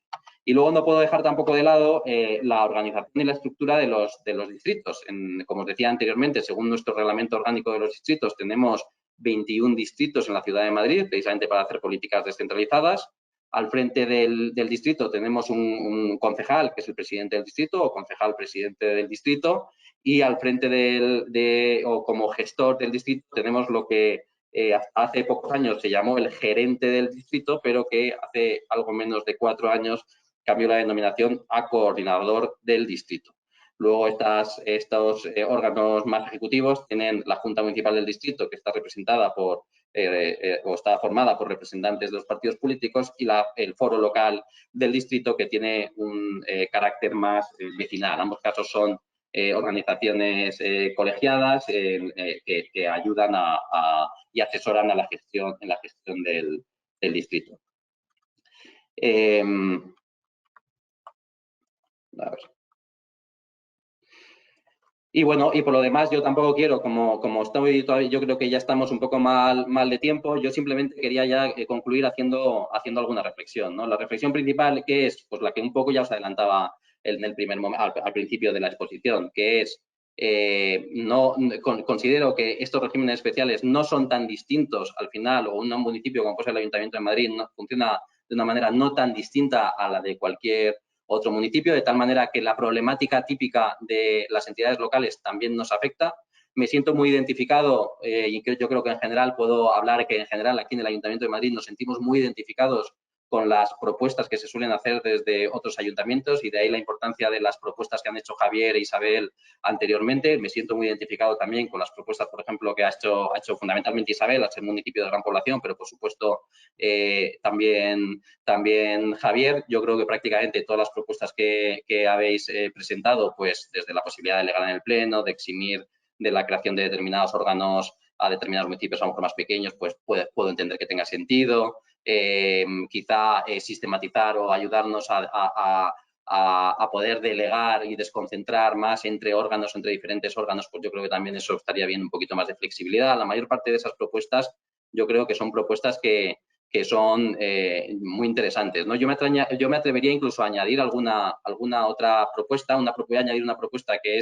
Y luego no puedo dejar tampoco de lado la organización y la estructura de los distritos. Como os decía anteriormente, según nuestro reglamento orgánico de los distritos, tenemos 21 distritos en la Ciudad de Madrid, precisamente para hacer políticas descentralizadas. Al frente del distrito tenemos un concejal, que es el presidente del distrito, o concejal presidente del distrito, y al frente o como gestor del distrito tenemos lo que hace pocos años se llamó el gerente del distrito, pero que hace algo menos de 4 años cambió la denominación a coordinador del distrito. Luego estos órganos más ejecutivos tienen la Junta Municipal del Distrito, que está representada o está formada por representantes de los partidos políticos, y el foro local del distrito, que tiene un carácter más vecinal. En ambos casos son organizaciones colegiadas que ayudan y asesoran en la gestión del distrito. A ver. Y bueno, y por lo demás, yo tampoco quiero, como estoy todavía, yo creo que ya estamos un poco mal de tiempo, yo simplemente quería ya concluir haciendo alguna reflexión, ¿no? La reflexión principal, que es pues la que un poco ya os adelantaba en el primer momento, al principio de la exposición, que es considero que estos regímenes especiales no son tan distintos al final, o un municipio como puede ser el Ayuntamiento de Madrid no funciona de una manera no tan distinta a la de cualquier otro municipio, de tal manera que la problemática típica de las entidades locales también nos afecta. Me siento muy identificado y yo creo que en general puedo hablar que en general aquí en el Ayuntamiento de Madrid nos sentimos muy identificados con las propuestas que se suelen hacer desde otros ayuntamientos, y de ahí la importancia de las propuestas que han hecho Javier e Isabel anteriormente. Me siento muy identificado también con las propuestas, por ejemplo, que ha hecho fundamentalmente Isabel, al ser un municipio de gran población, pero por supuesto también Javier. Yo creo que prácticamente todas las propuestas que habéis presentado, pues desde la posibilidad de delegar en el Pleno, de eximir de la creación de determinados órganos a determinados municipios a lo mejor más pequeños, pues puedo entender que tenga sentido. Quizá sistematizar o ayudarnos a poder delegar y desconcentrar más entre diferentes órganos, pues yo creo que también eso estaría bien, un poquito más de flexibilidad. La mayor parte de esas propuestas yo creo que son propuestas que son muy interesantes, ¿no? Yo me atrevería incluso a añadir alguna otra propuesta, añadir una propuesta que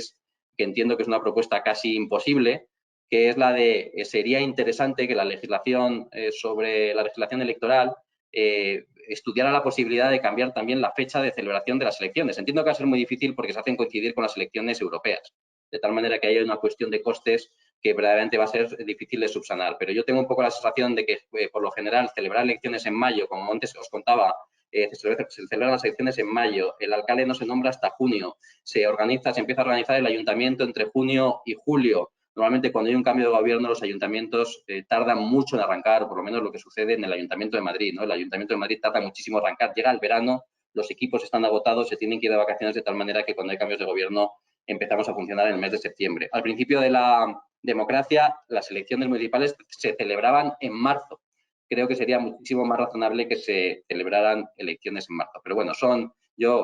entiendo que es una propuesta casi imposible, que es la de sería interesante que la legislación sobre la legislación electoral estudiara la posibilidad de cambiar también la fecha de celebración de las elecciones. Entiendo que va a ser muy difícil porque se hacen coincidir con las elecciones europeas, de tal manera que hay una cuestión de costes que verdaderamente va a ser difícil de subsanar. Pero yo tengo un poco la sensación de que, por lo general, celebrar elecciones en mayo, como antes os contaba, se celebran las elecciones en mayo, el alcalde no se nombra hasta junio, se empieza a organizar el ayuntamiento entre junio y julio. Normalmente, cuando hay un cambio de gobierno, los ayuntamientos tardan mucho en arrancar, por lo menos lo que sucede en el Ayuntamiento de Madrid, ¿no? El Ayuntamiento de Madrid tarda muchísimo en arrancar. Llega el verano, los equipos están agotados, se tienen que ir de vacaciones, de tal manera que cuando hay cambios de gobierno empezamos a funcionar en el mes de septiembre. Al principio de la democracia, las elecciones municipales se celebraban en marzo. Creo que sería muchísimo más razonable que se celebraran elecciones en marzo. Pero bueno,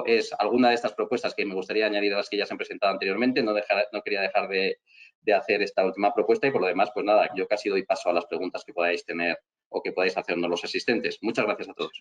es alguna de estas propuestas que me gustaría añadir a las que ya se han presentado anteriormente. No quería dejar de hacer esta última propuesta, y por lo demás, pues nada, yo casi doy paso a las preguntas que podáis tener o que podáis hacernos los asistentes. Muchas gracias a todos.